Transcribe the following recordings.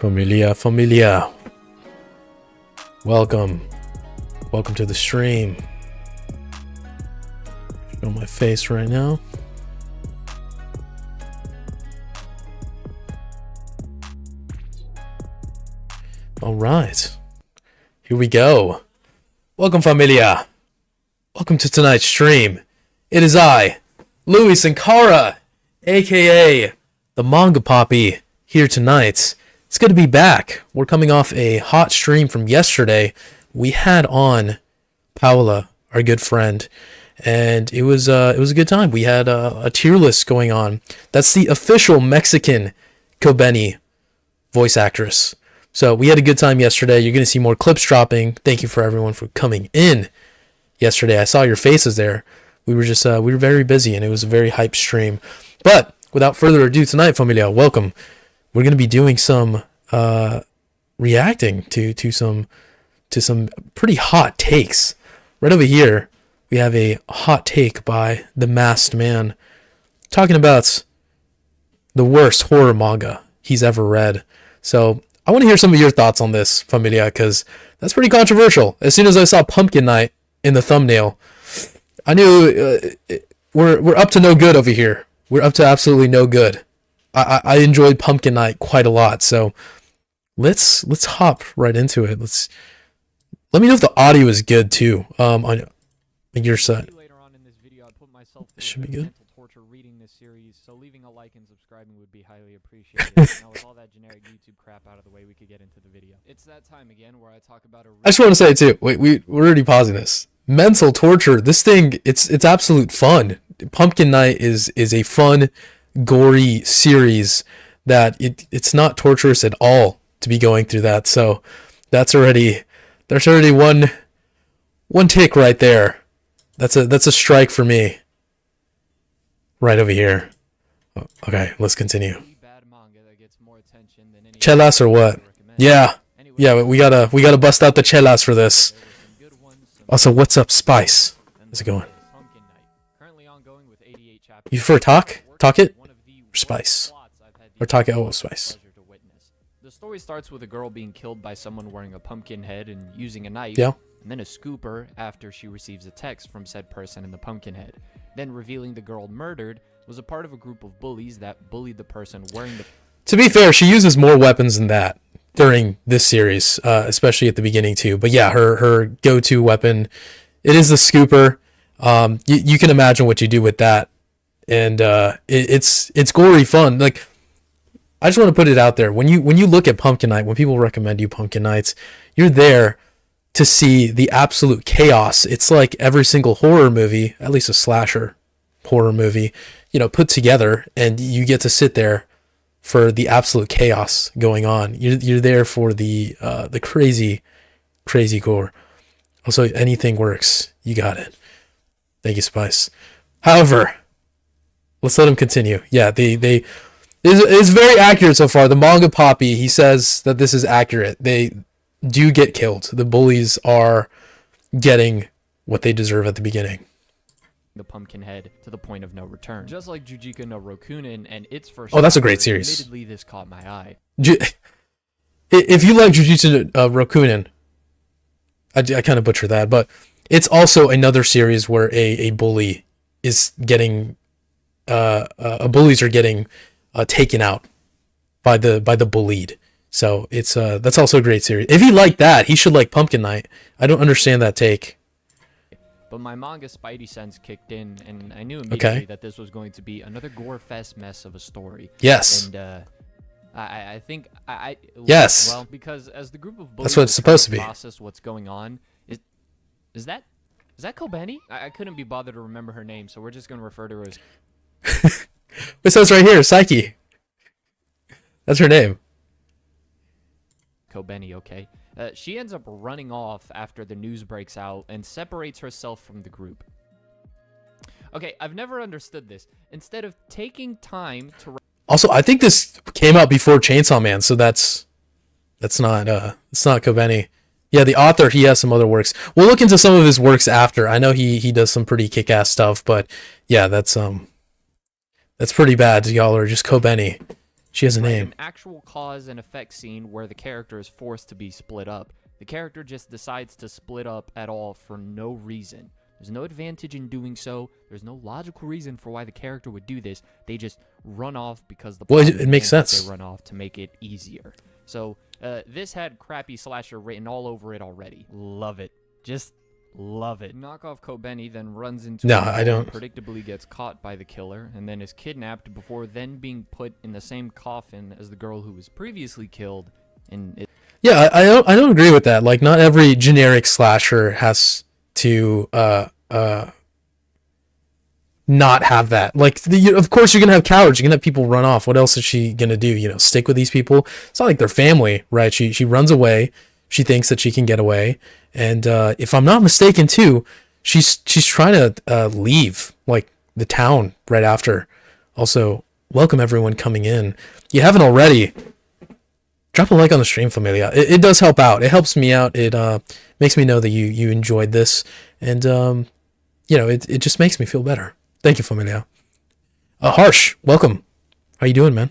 Familia, Familia. Welcome. Welcome to the stream. Show my face right now. All right. Here we go. Welcome, Familia. Welcome to tonight's stream. It is I, Louis Sankara, aka the Manga Poppy, here tonight. It's good to be back. We're coming off a hot stream from yesterday. We had on Paola, our good friend, and it was a good time. We had a tier list going on. That's the official Mexican Kobeni voice actress. So we had a good time yesterday. You're going to see more clips dropping. Thank you for everyone for coming in yesterday. I saw your faces there. We were very busy, and it was a very hype stream. But without further ado, tonight, Familia, welcome. We're going to be doing some reacting to some pretty hot takes. Right over here, we have a hot take by the Masked Man talking about the worst horror manga he's ever read. So I want to hear some of your thoughts on this, Familia, because that's pretty controversial. As soon as I saw Pumpkin Night in the thumbnail, I knew we're up to no good over here. We're up to absolutely no good. I enjoyed Pumpkin Night quite a lot, so let's hop right into it. Let me know if the audio is good too. On your side. Later on in this video, I put myself This should be good. mental torture reading this series, so leaving a like and subscribing would be highly appreciated. Now with all that generic YouTube crap out of the way, we could get into the video. It's that time again where I talk about a I just want to say too. Wait, we're already pausing this. Mental torture. This thing, it's absolute fun. Pumpkin Night is a fun, gory series that it's not torturous at all to be going through that. So there's already one tick right there. That's a strike for me. Right over here. Okay, let's continue. Chelas or what? Yeah, we gotta bust out the chelas for this. Also, what's up, Spice? How's it going? You prefer talk it, or Spice, or talk it? Oh, Spice. The story starts with a girl being killed by someone wearing a pumpkin head and using a knife. Yeah. And then a scooper after she receives a text from said person in the pumpkin head. Then revealing the girl murdered was a part of a group of bullies that bullied the person wearing the... To be fair, she uses more weapons than that during this series, especially at the beginning too. But yeah, her go-to weapon, it is the scooper. You can imagine what you do with that. And it's gory fun. Like, I just want to put it out there. When you look at Pumpkin Night, when people recommend you Pumpkin Nights, you're there to see the absolute chaos. It's like every single horror movie, at least a slasher horror movie, put together, and you get to sit there for the absolute chaos going on. You're there for the crazy gore. Also, anything works. You got it. Thank you, Spice. However, let's let him continue. Yeah, it's very accurate so far. The Manga Poppy, he says that this is accurate. They do get killed. The bullies are getting what they deserve at the beginning. The pumpkin head to the point of no return. Just like Jujika no Rokunin and its first... Oh, that's a great series. Admittedly, this caught my eye. If you like Jujutsu Rokunin, I kind of butcher that, but it's also another series where a bully is getting... bullies are getting taken out by the bullied. So it's that's also a great series. If he liked that, he should like Pumpkin Night. I don't understand that take. But my manga spidey sense kicked in, and I knew immediately that this was going to be another gore fest mess of a story. Yes. And I think yes. Well, because as the group of bullies that's what it's supposed to be. Process what's going on. Is that Kobeni? I couldn't be bothered to remember her name, so we're just gonna refer to her as. It says right here, Psyche. That's her name. Kobeni, okay. She ends up running off after the news breaks out and separates herself from the group. Okay, I've never understood this. Instead of taking time to... Also, I think this came out before Chainsaw Man, so it's not Kobeni. Yeah, the author, he has some other works. We'll look into some of his works after. I know he does some pretty kick-ass stuff, but yeah, that's pretty bad. Y'all are just Kobeni. She has a Right, name. an actual cause and effect scene where the character is forced to be split up. The character just decides to split up at all for no reason. There's no advantage in doing so. There's no logical reason for why the character would do this. They just run off because the Well, plot it makes demands that sense. They run off to make it easier. So this had crappy slasher written all over it already. Love it. Just love it. Knockoff Kobeni then runs into No, a I wall and don't. predictably gets caught by the killer and then is kidnapped before then being put in the same coffin as the girl who was previously killed. And Yeah, I don't agree with that. Like, not every generic slasher has to not have that. Like, of course you're gonna have cowards. You're gonna have people run off. What else is she gonna do? You know, stick with these people? It's not like they're family, right? She runs away. She thinks that she can get away, and if I'm not mistaken, too, she's trying to leave like the town right after. Also, welcome everyone coming in. You haven't already. Drop a like on the stream, Familia. It does help out. It helps me out. It makes me know that you enjoyed this, and you know, it just makes me feel better. Thank you, Familia. Harsh, welcome. How you doing, man?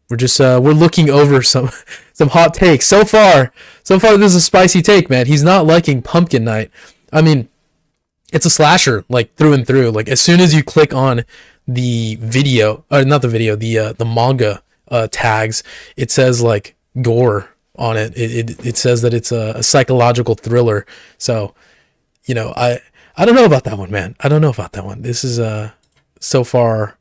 We're just we're looking over some hot takes. So far this is a spicy take, man. He's not liking Pumpkin Night. I mean, it's a slasher, like, through and through. Like, as soon as you click on the video, or not the video, the manga tags, it says like gore on it. It says that it's a psychological thriller. So, you know, I don't know about that one, man. I don't know about that one. This is so far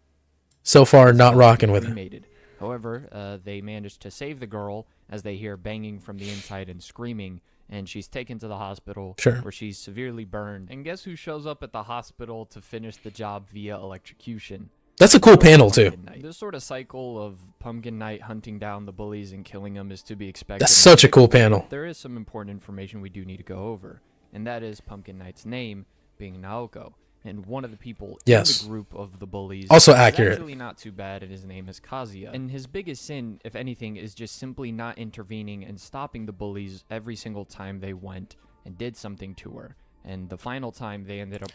not rocking with it. However, they managed to save the girl as they hear banging from the inside and screaming, and she's taken to the hospital where she's severely burned. And guess who shows up at the hospital to finish the job via electrocution? That's a cool panel too. This sort of cycle of Pumpkin Night hunting down the bullies and killing them is to be expected. That's such a cool panel. There is some important information we do need to go over, and that is Pumpkin Night's name being Naoko. And one of the people in the group of the bullies also is accurate. Actually not too bad, and his name is Kazuya. And his biggest sin, if anything, is just simply not intervening and stopping the bullies every single time they went and did something to her. And the final time they ended up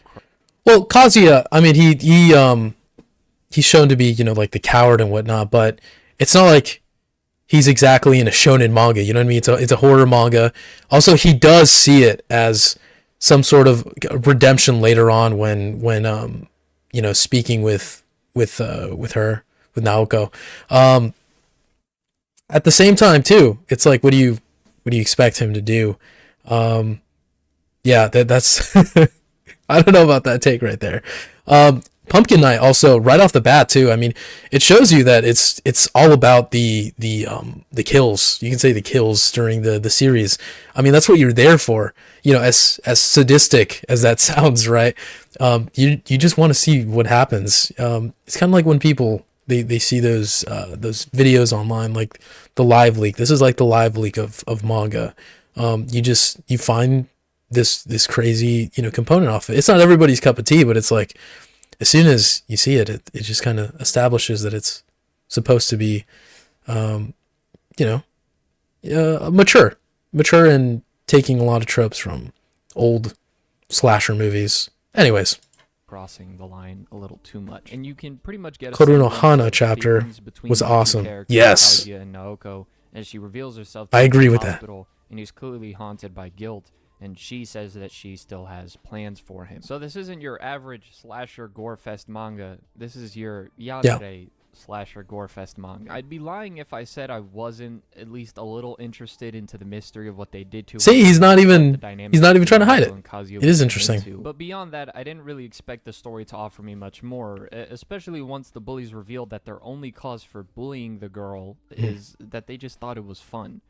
Well, Kazuya, I mean, he's shown to be, you know, like the coward and whatnot, but it's not like he's exactly in a shonen manga, you know what I mean? It's a horror manga. Also, he does see it as some sort of redemption later on when you know, speaking with Naoko. At the same time too, it's like, what do you expect him to do? Yeah, that's I don't know about that take right there. Pumpkin Night also, right off the bat too, I mean, it shows you that it's all about the kills. You can say the kills during the series. I mean, that's what you're there for. You know, as sadistic as that sounds, right? You just want to see what happens. It's kind of like when people they see those videos online, like the live leak. This is like the live leak of manga. You find this crazy, you know, component off it. It's not everybody's cup of tea, but it's like, as soon as you see it, it just kind of establishes that it's supposed to be, you know, mature and taking a lot of tropes from old slasher movies. Anyways. Crossing the line a little too much. And you can pretty much get a Koruno Hana chapter was awesome. Yes. And Naoko, as she reveals herself I agree with that. And he's clearly haunted by guilt. And she says that she still has plans for him. So this isn't your average slasher gorefest manga. This is your yandere slasher gorefest manga. I'd be lying if I said I wasn't at least a little interested into the mystery of what they did to him. See, he's not even trying to hide it. It is interesting. But beyond that, I didn't really expect the story to offer me much more, especially once the bullies revealed that their only cause for bullying the girl is that they just thought it was fun.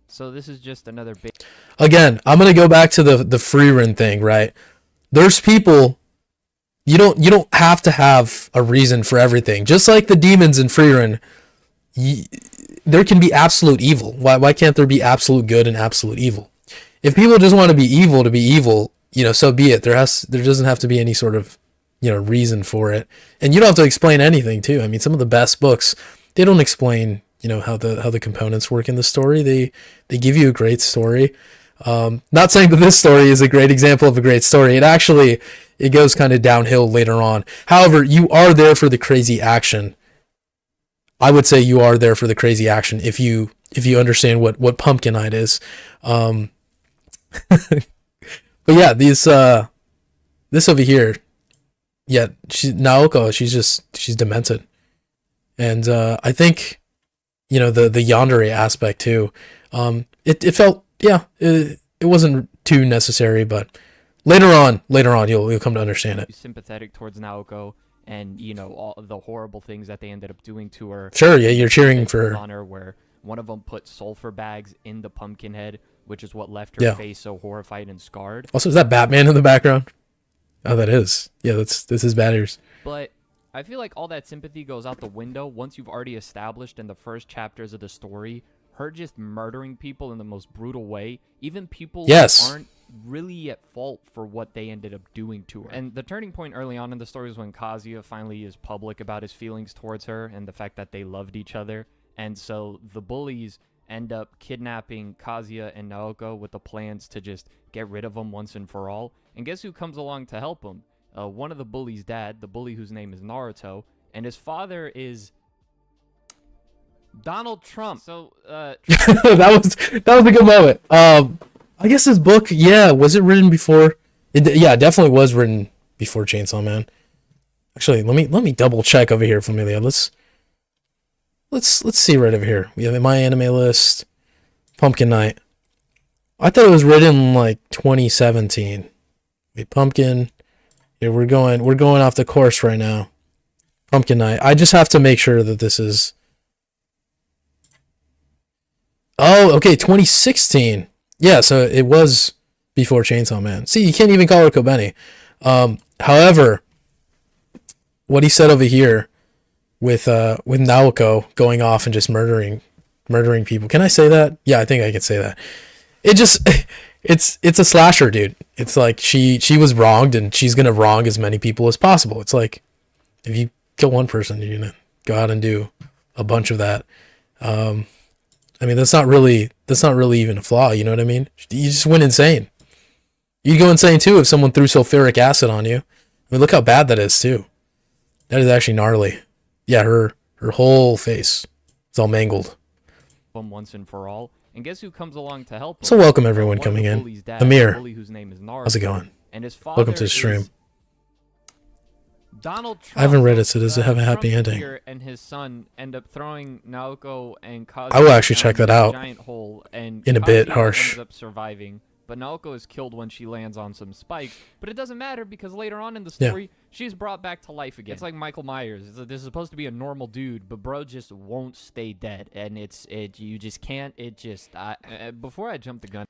So this is just another big... Again, I'm going to go back to the free run thing, right? There's people, you don't have to have a reason for everything. Just like the demons in free run, there can be absolute evil. Why can't there be absolute good and absolute evil? If people just want to be evil, you know, so be it. There doesn't have to be any sort of, you know, reason for it. And you don't have to explain anything too. I mean, some of the best books, they don't explain, you know, how the components work in the story. They give you a great story. Not saying that this story is a great example of a great story. It goes kind of downhill later on. However, you are there for the crazy action. I would say you are there for the crazy action if you understand what Pumpkin Night is. But yeah, this over here, yeah, Naoko, she's demented, and I think the yandere aspect too. It felt, yeah, it wasn't too necessary, but later on you'll come to understand it. Sympathetic towards Naoko, and all of the horrible things that they ended up doing to her. Sure, yeah, you're cheering for her. Honor, where one of them put sulfur bags in the pumpkin head, which is what left her face so horrified and scarred. Also, is that Batman in the background? Oh, that is. Yeah, this is bad ears. But I feel like all that sympathy goes out the window once you've already established in the first chapters of the story her just murdering people in the most brutal way, even people who aren't really at fault for what they ended up doing to her. And the turning point early on in the story is when Kazuya finally is public about his feelings towards her and the fact that they loved each other. And so the bullies end up kidnapping Kazuya and Naoko with the plans to just get rid of them once and for all. And guess who comes along to help them? One of the bullies' dad, the bully whose name is Naruto, and his father is Donald Trump. So that was a good moment. I guess this book, was it written before? It definitely was written before Chainsaw Man. Actually, let me double check over here, Familia. Let's see right over here. We have my anime list, Pumpkin Night. I thought it was written like 2017. Wait, Pumpkin. Yeah, we're going off the course right now. Pumpkin Night. I just have to make sure that this is. Oh, okay, 2016. Yeah, so it was before Chainsaw Man. See, you can't even call her Kobeni. However, what he said over here with Naoko going off and just murdering people. Can I say that? Yeah, I think I can say that. It just it's a slasher, dude. It's like she was wronged and she's gonna wrong as many people as possible. It's like if you kill one person, you're gonna go out and do a bunch of that. I mean, that's not really even a flaw, you know what I mean? You just went insane. You'd go insane too if someone threw sulfuric acid on you. I mean, look how bad that is too. That is actually gnarly. Yeah, her whole face is all mangled. Once and for all. And guess who comes along to help him? So welcome everyone coming in. Dad, Amir, bully whose name is Naruto, how's it going? And his father Welcome to the stream. Donald Trump. I haven't read it, so does it have a happy Trump ending? And his son end up throwing Naoko and Kazuya I will actually check that out giant hole, and in a bit. Kazuya Harsh. ends up surviving, but Naoko is killed when she lands on some spikes. But it doesn't matter because later on in the story, she's brought back to life again. It's like Michael Myers. This is supposed to be a normal dude, but bro just won't stay dead, and you just can't. Before I jump the gun.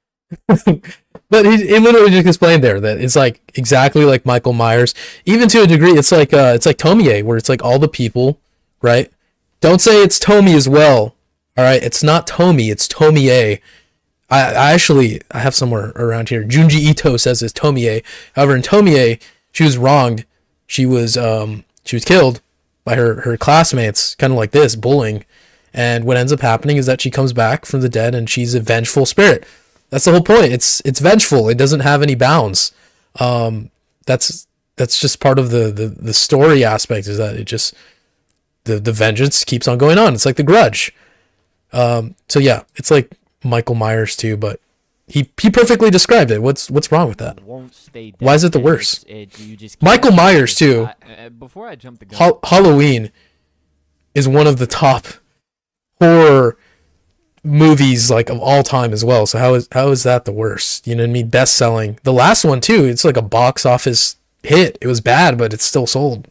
But he literally just explained there that it's like exactly like Michael Myers, even to a degree. It's like Tomie, where it's like all the people, right? Don't say it's Tomie as well. All right, it's not Tomie, it's Tomie. I have somewhere around here. Junji Ito says it's Tomie. However, in Tomie, she was wronged. She was killed by her classmates, kind of like this, bullying. And what ends up happening is that she comes back from the dead, and she's a vengeful spirit. That's the whole point. It's vengeful. It doesn't have any bounds. That's just part of the story aspect, is that it just the vengeance keeps on going on. It's like The Grudge. So yeah, it's like Michael Myers too, but he perfectly described it. What's wrong with that? Why is it the worst? Michael Myers too. Before I jump the gun, Halloween is one of the top horror movies like of all time as well. So how is that the worst? You know what I mean? Best selling. The last one too. It's like a box office hit. It was bad, but it's still sold.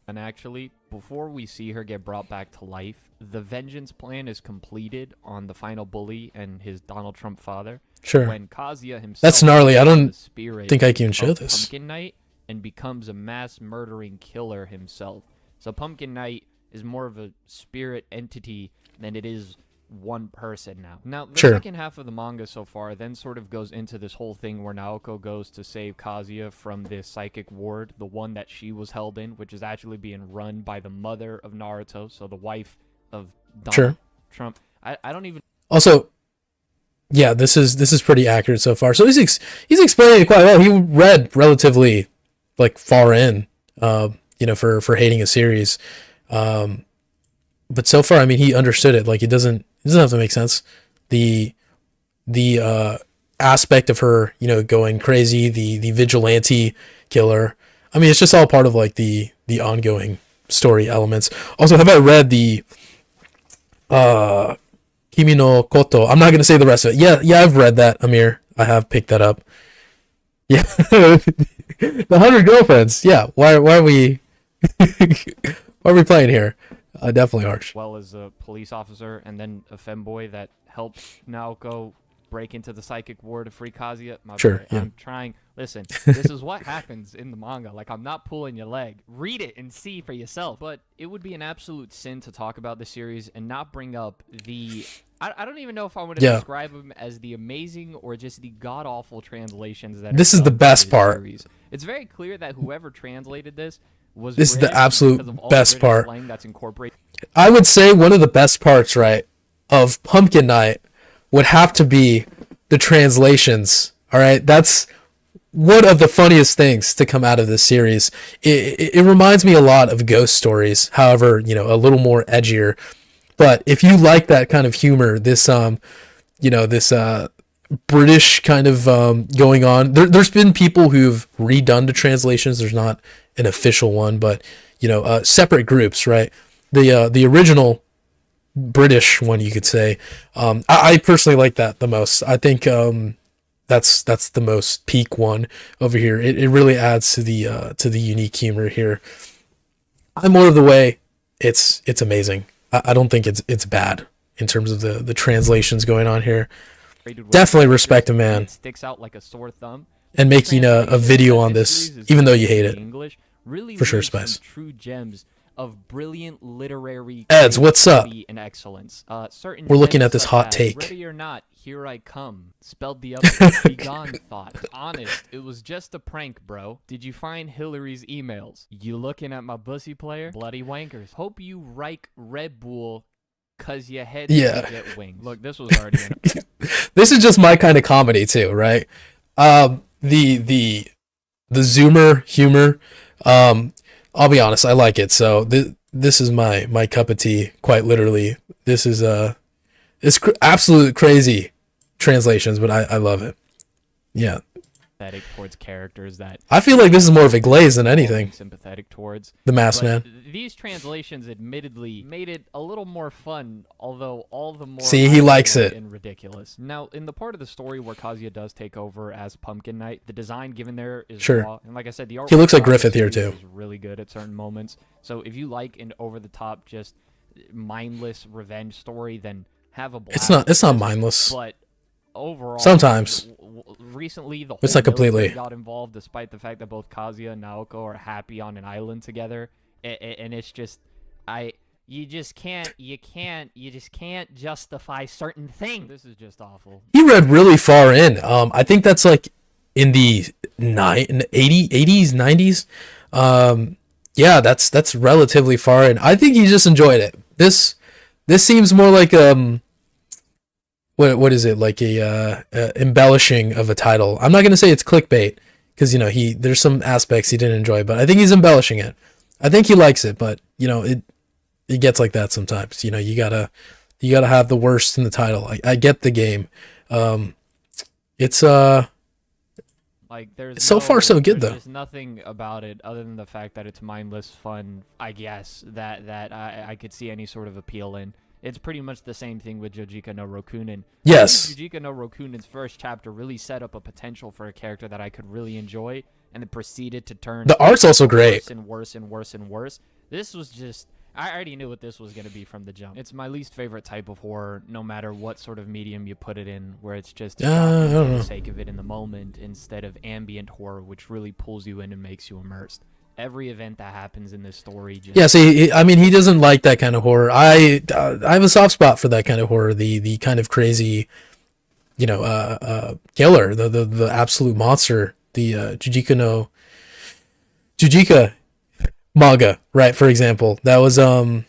And actually, before we see her get brought back to life, the vengeance plan is completed on the final bully and his Donald Trump father. Sure. When Kazuya himself, that's gnarly. I don't think I can even show this. Pumpkin Night, and becomes a mass murdering killer himself. So Pumpkin Night is more of a spirit entity than it is one person now. Now, the second half of the manga so far then sort of goes into this whole thing where Naoko goes to save Kazuya from this psychic ward, the one that she was held in, which is actually being run by the mother of Naruto, so the wife of Donald Trump. I don't even... Also, yeah, this is pretty accurate so far. So he's explaining it quite well. He read relatively like far in, for hating a series. but so far, I mean, he understood it. Like, it doesn't have to make sense. The aspect of her, going crazy, the vigilante killer. I mean, it's just all part of like the ongoing story elements. Also, have I read the Kimi no Koto? I'm not gonna say the rest of it. Yeah, I've read that, Amir. I have picked that up. Yeah, the 100 Girlfriends. Yeah, why are we why are we playing here? Definitely harsh. well as a police officer and then a femboy that helped Naoko break into the psychic ward to free Kazuya. Sure, yeah. I'm trying. Listen, this is what happens in the manga. Like, I'm not pulling your leg. Read it and see for yourself. But it would be an absolute sin to talk about the series and not bring up the... I don't even know if I want to describe them as the amazing or just the god-awful translations that This are is the done for best this part. series. It's very clear that whoever translated this was This is the British absolute because of all best the British part. slang that's incorporated. I would say one of the best parts, right, of Pumpkin Night would have to be the translations. All right, that's one of the funniest things to come out of this series. It reminds me a lot of Ghost Stories, however, a little more edgier. But if you like that kind of humor, this British kind of going on. There's been people who've redone the translations. There's not an official one, but separate groups, right? The original British one, you could say. I personally like that the most. I think that's the most peak one over here. It really adds to the unique humor here. I'm more of the way. It's amazing. I don't think it's bad in terms of the translations going on here. Definitely respect a man. It sticks out like a sore thumb. And making a video on this, even though you hate it. English really for sure, leaves some Spice. true gems of brilliant literary Eds, what's up? creativity and excellence. Certain We're looking gems at this such hot as, take. Ready or not, here I come. Spelled the other be gone thought. Honest, it was just a prank, bro. Did you find Hillary's emails? You looking at my bussy player? Bloody wankers. Hope you Reich Red Bull cause your head get wings. Look, this was already in This is just my kind of comedy too, right? The Zoomer humor. I'll be honest, I like it. So this is my cup of tea, quite literally. This is it's absolute crazy translations, but I love it. Yeah. sympathetic towards characters that I feel like this is more of a glaze than anything. Sympathetic towards The Masked but Man. These translations admittedly made it a little more fun, although all the more See, he likes it. and ridiculous. Now, in the part of the story where Kazuya does take over as Pumpkin Knight, the design given there is Sure. raw, and like I said, the art He looks like style of the Griffith here, series too. is really good at certain moments. So if you like an over the top, just mindless revenge story, then have a blast. It's not mindless. But overall, Sometimes. Recently, the It's whole not completely. military got involved, despite the fact that both Kazuya and Naoko are happy on an island together, and it's just, you just can't justify certain things. This is just awful. He read really far in. I think that's like in the 80s, 90s. Yeah, that's relatively far in. I think he just enjoyed it. This seems more like what is it, like a embellishing of a title. I'm not gonna say it's clickbait because there's some aspects he didn't enjoy, but I think he's embellishing it. I think he likes it, but it gets like that sometimes. You gotta have the worst in the title. I get the game. It's Like there's so far so good, though. There's nothing about it other than the fact that it's mindless fun, I guess, that I could see any sort of appeal in. It's pretty much the same thing with Jojika no Rokunin. Yes. Jojika no Rokunin's first chapter really set up a potential for a character that I could really enjoy, and then proceeded to turn The art's also great. worse and worse and worse and worse. This was just, I already knew what this was going to be from the jump. It's my least favorite type of horror, no matter what sort of medium you put it in, where it's just I shocking don't for know. the sake of it in the moment, instead of ambient horror, which really pulls you in and makes you immersed. Every event that happens in this story just... Yeah, see, I mean, he doesn't like that kind of horror. I have a soft spot for that kind of horror, the kind of crazy, killer, the absolute monster, the Jujika manga, right? For example, that was Jujika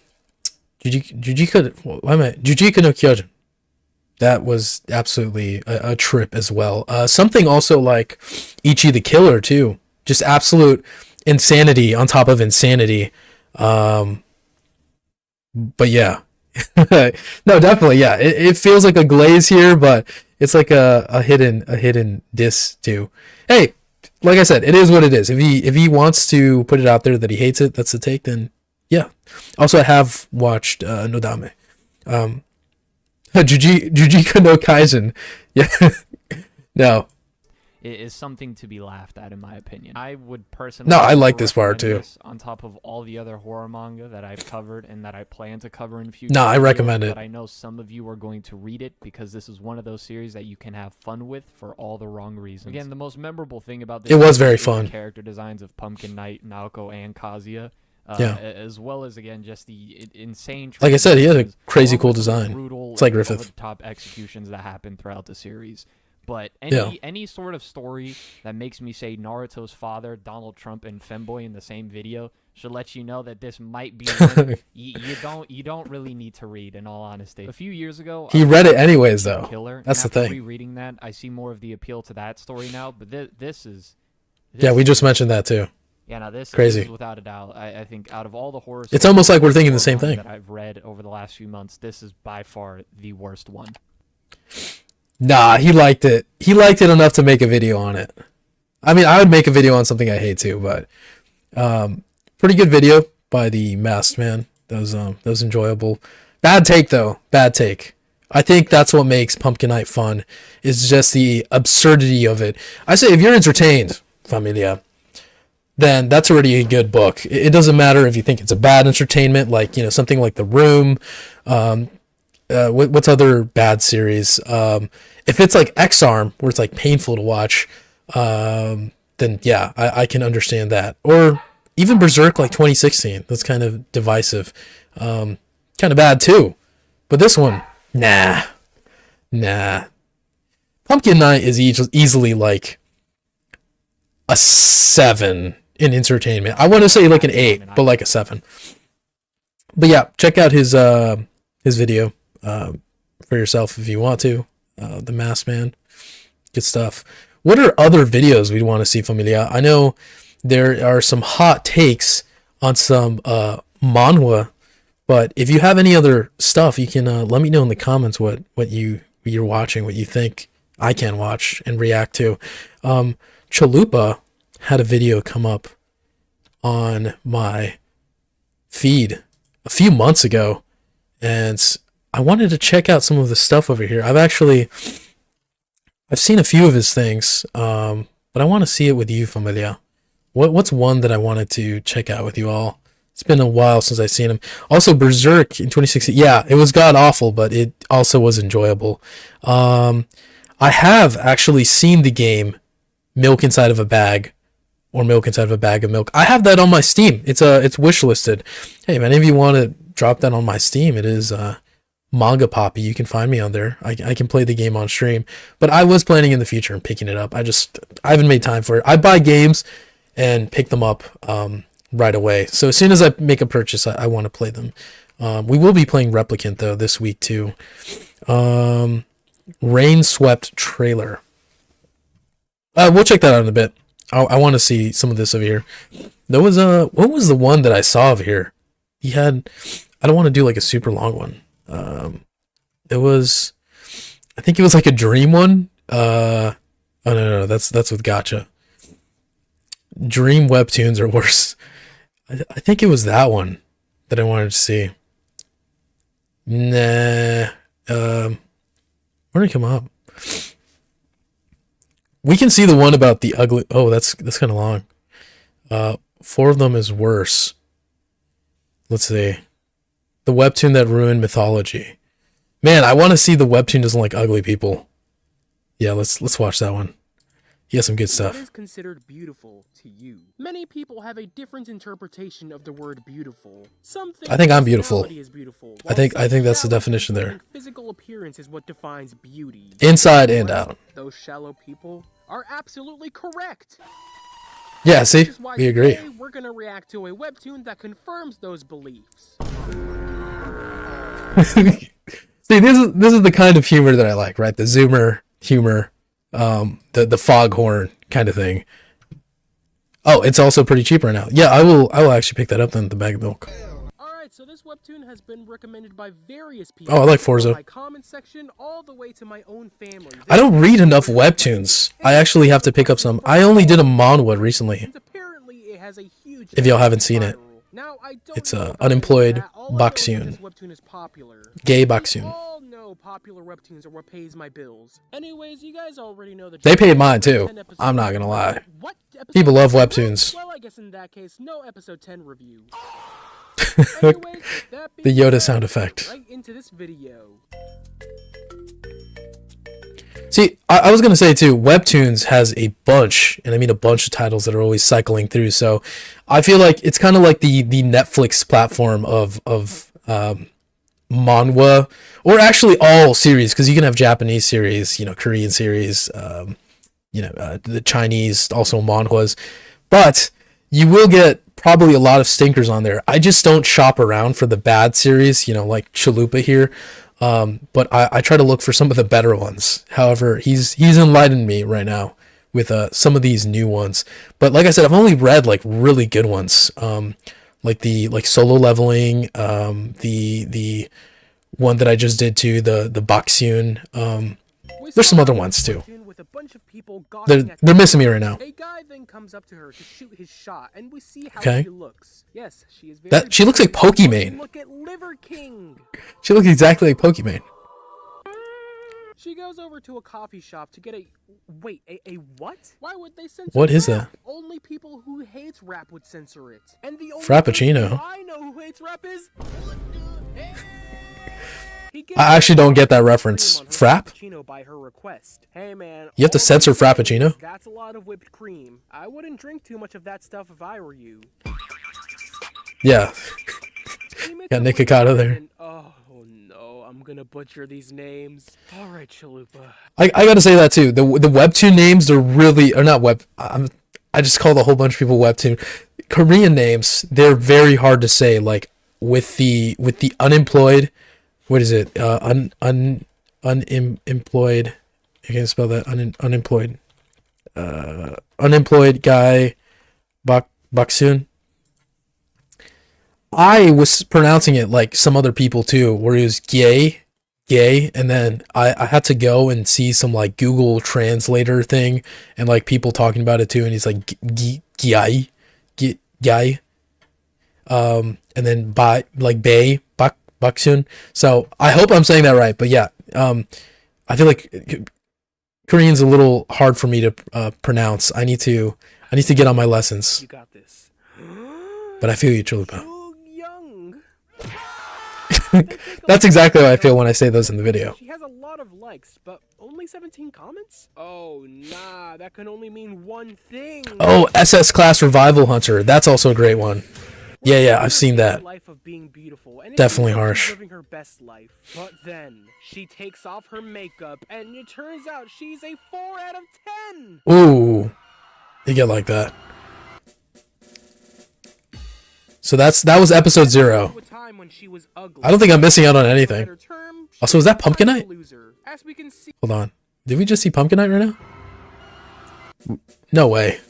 no Kyojin. That was absolutely a trip as well. Something also like Ichi the Killer too, just absolute insanity on top of insanity. But yeah. No, definitely, yeah. It feels like a glaze here, but it's like a hidden diss too. Hey, like I said, it is what it is. If he wants to put it out there that he hates it, that's the take, then yeah. Also, I have watched Nodame. Jujika no Kaisen. Yeah. No. It is something to be laughed at, in my opinion. I would personally... No, I like this part, too. On top of all the other horror manga that I've covered and that I plan to cover in future. No, I recommend it. But I know some of you are going to read it because this is one of those series that you can have fun with for all the wrong reasons. Again, the most memorable thing about this... It was very fun. The character designs of Pumpkin Knight, Naoko, and Kazuya. As well as, again, just the insane... Like I said, he had a crazy cool design. It's like Griffith. Over-the-top executions that happen throughout the series. But any sort of story that makes me say Naruto's father, Donald Trump, and Femboy in the same video should let you know that this might be one you don't really need to read, in all honesty. A few years ago, he read it anyways, though. Killer, that's the thing. Rereading that, I see more of the appeal to that story now. But this is we just mentioned that too. Yeah, now this crazy. Is without a doubt. I think out of all the horror, it's almost like we're thinking the same thing that I've read over the last few months. This is by far the worst one. Nah, he liked it. He liked it enough to make a video on it. I mean, I would make a video on something I hate too, but pretty good video by the masked man. That was enjoyable. Bad take though. Bad take. I think that's what makes Pumpkin Night fun, is just the absurdity of it. I say if you're entertained, Familia, then that's already a good book. It doesn't matter if you think it's a bad entertainment, like, you know, something like The Room. What's other bad series? If it's like X-Arm, where it's like painful to watch, then yeah, I can understand that. Or even Berserk, like 2016. That's kind of divisive. Kind of bad too. But this one, nah. Pumpkin Night is easily like a 7 in entertainment. I want to say like an 8, but like a 7. But yeah, check out his video for yourself if you want to. The Masked Man, good stuff. What are other videos we'd want to see, Familia? I know there are some hot takes on some manhwa, but if you have any other stuff, you can let me know in the comments what you're watching, what you think I can watch and react to. Chalupa had a video come up on my feed a few months ago, and I wanted to check out some of the stuff over here. I've seen a few of his things, but I want to see it with you, Familia. What's one that I wanted to check out with you all? It's been a while since I've seen him. Also, Berserk in 2016. Yeah, it was god awful, but it also was enjoyable. I have actually seen the game Milk Inside of a Bag, or Milk Inside of a Bag of Milk. I have that on my Steam. It's wishlisted. Hey, if any of you want to drop that on my Steam, it is Manga Poppy. You can find me on there. I can play the game on stream, but I was planning in the future and picking it up. I haven't made time for it. I buy games and pick them up right away. So as soon as I make a purchase, I want to play them. We will be playing Replicant though this week too. Rain Swept trailer. We'll check that out in a bit. I want to see some of this over here. There was what was the one that I saw over here? He had. I don't want to do like a super long one. There was, I think it was like a dream one. Oh no, that's with Gacha. Dream webtoons are worse. I think it was that one that I wanted to see. Nah. Where did it come up? We can see the one about the ugly. Oh, that's kind of long. 4 of them is worse. Let's see. The webtoon that ruined mythology. Man, I want to see the webtoon doesn't like ugly people. Yeah, let's watch that one. He has some good stuff. What is considered beautiful to you? Many people have a different interpretation of the word beautiful. Some think I think I'm beautiful. Is beautiful, I think that's the definition there. Physical appearance is what defines beauty. Inside and out. Those shallow people are absolutely correct. Yeah, see? We agree. Today we're going to react to a webtoon that confirms those beliefs. See, this is the kind of humor that I like, right? The zoomer humor, the foghorn kind of thing. Oh, it's also pretty cheap right now. Yeah, I will actually pick that up then, the bag of milk. Alright, so this this webtoon has been recommended by various people. Oh, I like Forza. From my comment section all the way to my own family. I don't read enough webtoons. I actually have to pick up some. I only did a manhwa recently. And apparently it has a huge If y'all haven't seen it. Now, I don't It's know a about unemployed that. All I know is baksoon. this webtoon is popular. Gay We baksoon. all know popular webtoons are what pays my bills. Anyways, you guys already know the They paid mine too. I'm not gonna lie. What? Episode People love 10? webtoons. Well, I guess in that case, no episode 10 review. Anyways, with that The being Yoda said, sound effect. right into this video. See, I was gonna say too, Webtoons has a bunch, and I mean a bunch of titles that are always cycling through. So I feel like it's kind of like the Netflix platform of manhwa, or actually all series, because you can have Japanese series, you know, Korean series, the Chinese, also manhwas, but you will get probably a lot of stinkers on there. I just don't shop around for the bad series, you know, like Chalupa here. But I try to look for some of the better ones. However, he's enlightened me right now with some of these new ones. But like I said, I've only read like really good ones. Like Solo Leveling, the one that I just did too, the Baksoon. There's some other ones too. With a bunch of people They're missing me right now. A guy then comes up to her to shoot his shot, and we see how Okay. she looks. Yes, she is very She looks like Pokimane. Look at Liver King. She looks exactly like Pokimane. She goes over to a coffee shop to get a what? Why would they censor What is rap? that? Only people who hates rap would censor it. And the only Frappuccino. person I know who hates rap is I actually don't get that reference. Frap? Frappuccino by her request. Hey man, You have to all censor I'm saying Frappuccino? is That's a lot of whipped cream. I wouldn't drink too much of that stuff if I were you. Yeah. She makes Got a Nick whipped Hikata cream there. and- oh no, I'm gonna butcher these names. All right, Chalupa. I gotta say that too. The webtoon names, they're really, or not web. I just called a whole bunch of people webtoon. Korean names, they're very hard to say. Like with the unemployed, what is it? Unemployed. You can spell that unemployed. Unemployed guy, Baksoon. I was pronouncing it like some other people too, where it was gay, and then I had to go and see some like Google Translator thing, and like people talking about it too, and he's like gay, and then Baksoon. So I hope I'm saying that right, but yeah, I feel like Korean's a little hard for me to pronounce. I need to get on my lessons. You got this. But I feel you, Chalupa. So young. That's exactly how I feel when I say those in the video. She has a lot of likes, but only 17 comments? Oh, nah, that can only mean one thing. Oh, SS Class Revival Hunter. That's also a great one. Yeah, I've seen that. Life of being beautiful, and Definitely she's harsh. living her best life. But then she takes off her makeup, and it turns out she's a 4 out of 10. Ooh, you get like that. So that was episode 0. To a time when she was ugly. I don't think I'm missing out on anything. Better term, Also, is that Pumpkin she's a Night? loser. As we can see, Hold on. Did we just see Pumpkin Night right now? No way.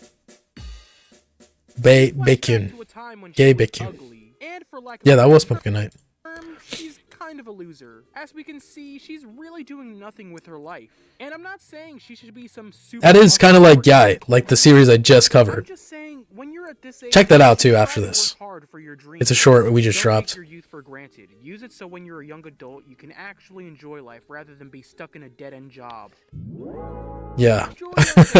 Bacon. to a time when Gay she was bacon. ugly. And for lack of Yeah, a that better was Pumpkin Night. term, she's kind of a loser. As we can see, she's really doing nothing with her life. And I'm not saying she should be some super That is kind of like guy. Guy, like the series I just I'm covered. just saying, when you're at this age, Check that out, too, you should after try to this. work hard for your dreams. It's a short we just Don't dropped. take your youth for granted. Use it so when you're a young adult, you can actually enjoy life rather than be stuck in a dead-end job. Yeah. Enjoy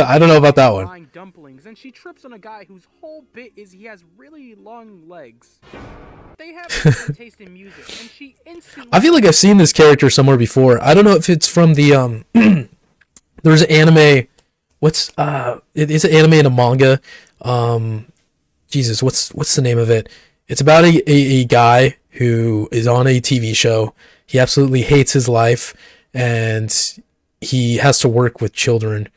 I don't know about that one. buying dumplings, and she trips on a guy whose whole bit is he has really long legs. They have the same taste in music, and she instantly. I feel like I've seen this character somewhere before. I don't know if it's from the there's an anime. It's an anime and a manga. Jesus, what's the name of it? It's about a guy who is on a TV show. He absolutely hates his life, and he has to work with children.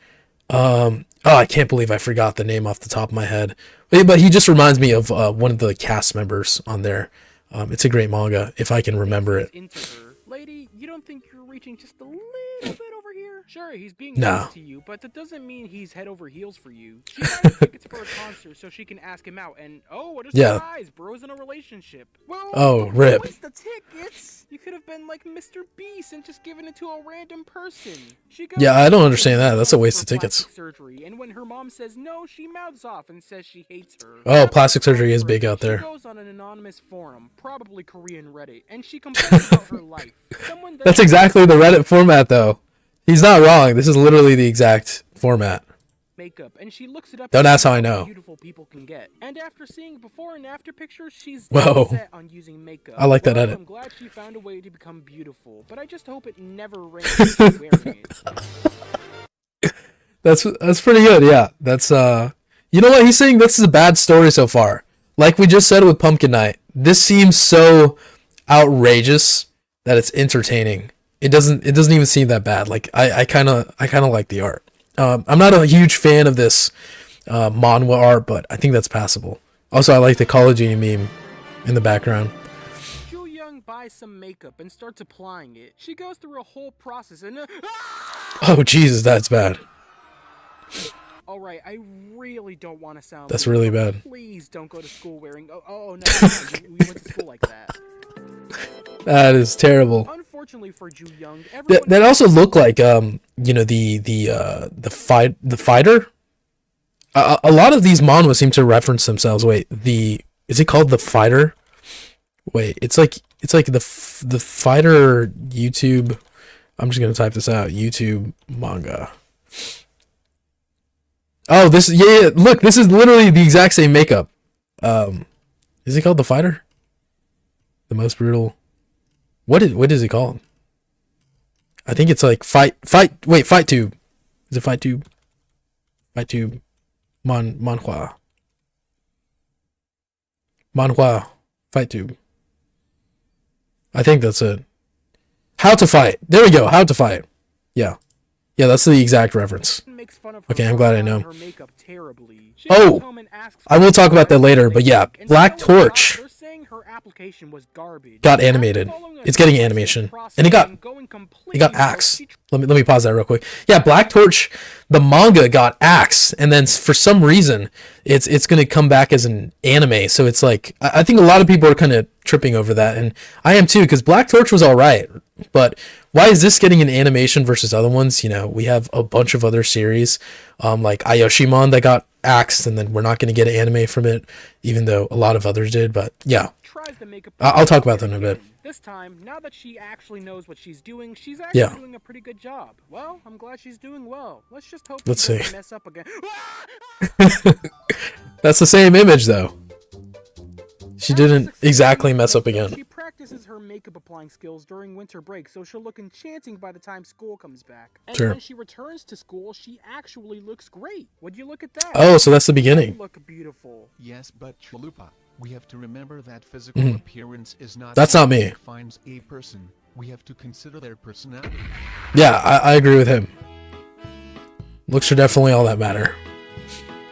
I can't believe I forgot the name off the top of my head. But he just reminds me of one of the cast members on there. It's a great manga, if I can remember it. Into her. Lady, you don't think you're reaching just a little bit over here? Sure, he's being No. nice to you, but that doesn't mean he's head over heels for you. She buys tickets for a concert so she can ask him out, and oh, what a Yeah. surprise! Bro's in a relationship. Well, Oh, rip. waste the tickets. You could have been like Mr. Beast and just given it to a random person. She goes Yeah, I don't to understand that. That's a waste for of tickets. plastic surgery, and when her mom says no, she mouths off and says she hates her. Oh, After plastic the surgery is big concert, out there. She goes on an anonymous forum, probably Korean Reddit, and she complains about her life. Someone That's exactly the Reddit format, though. He's not wrong. This is literally the exact format. makeup, and she looks it up. Don't ask how I know. Beautiful people can get. And after seeing before and after pictures, she's Whoa. set on using makeup. I like that Well, edit. I'm glad she found a way to become beautiful, but I just hope it never rains when she's wearing it. That's pretty good. Yeah, that's you know what he's saying. This is a bad story so far. Like we just said with Pumpkin Night, this seems so outrageous that it's entertaining. It doesn't even seem that bad. Like I kind of like the art. I'm not a huge fan of this manhwa art, but I think that's passable. Also, I like the Call of Duty meme in the background. Ju Young buys some makeup and starts applying it. She goes through a whole process and Oh Jesus, that's bad. all right, I really don't want to sound. That's weird, really but bad. Please don't go to school wearing. Oh no, you went to school like that. That is terrible. Unfortunately for Ju Young, everyone That also looked like you know the fighter. A lot of these manhwa seem to reference themselves. Wait, is it called the fighter? Wait, it's like the fighter YouTube. I'm just gonna type this out. YouTube manga. Oh, yeah. Look, this is literally the exact same makeup. Is it called the fighter? The most brutal. What is it called? I think it's like fight. Wait, fight tube. Is it fight tube? Fight tube. Manhwa. Manhwa. Fight tube. I think that's it. How to fight. There we go. How to fight. Yeah. Yeah, that's the exact reference. makes fun of her Okay, I'm for glad I applying know. her makeup terribly. She Oh, goes home and asks I will for talk about that her later, but yeah, and Black you know what? Torch They're saying her application was garbage. got After animated. following a It's getting step-by-step animation, process and it got completely axed. she Let me pause that real quick. Yeah, Black Torch, the manga got axed, and then for some reason, it's gonna come back as an anime. So it's like I think a lot of people are kind of tripping over that, and I am too, because Black Torch was all right, but why is this getting an animation versus other ones? You know, we have a bunch of other series, like Ayoshimon that got axed, and then we're not gonna get an anime from it, even though a lot of others did. But yeah, tries the makeup I'll talk about that in a bit. This time, now that she actually knows what she's doing, she's actually Yeah. doing a pretty good job. Well, I'm glad she's doing well. Let's just hope Let's she doesn't see. mess up again. That's the same image though. She didn't exactly mess up again. She practices her makeup applying skills during winter break, so she'll look enchanting by the time school comes back. And Sure. when she returns to school, she actually looks great. Would you look at that? Oh, so that's the You beginning. look beautiful. Yes, but Chalupa, we have to remember that physical appearance is not That's not what me. defines a person. We have to consider their personality. Yeah, I agree with him. Looks are definitely all that matter.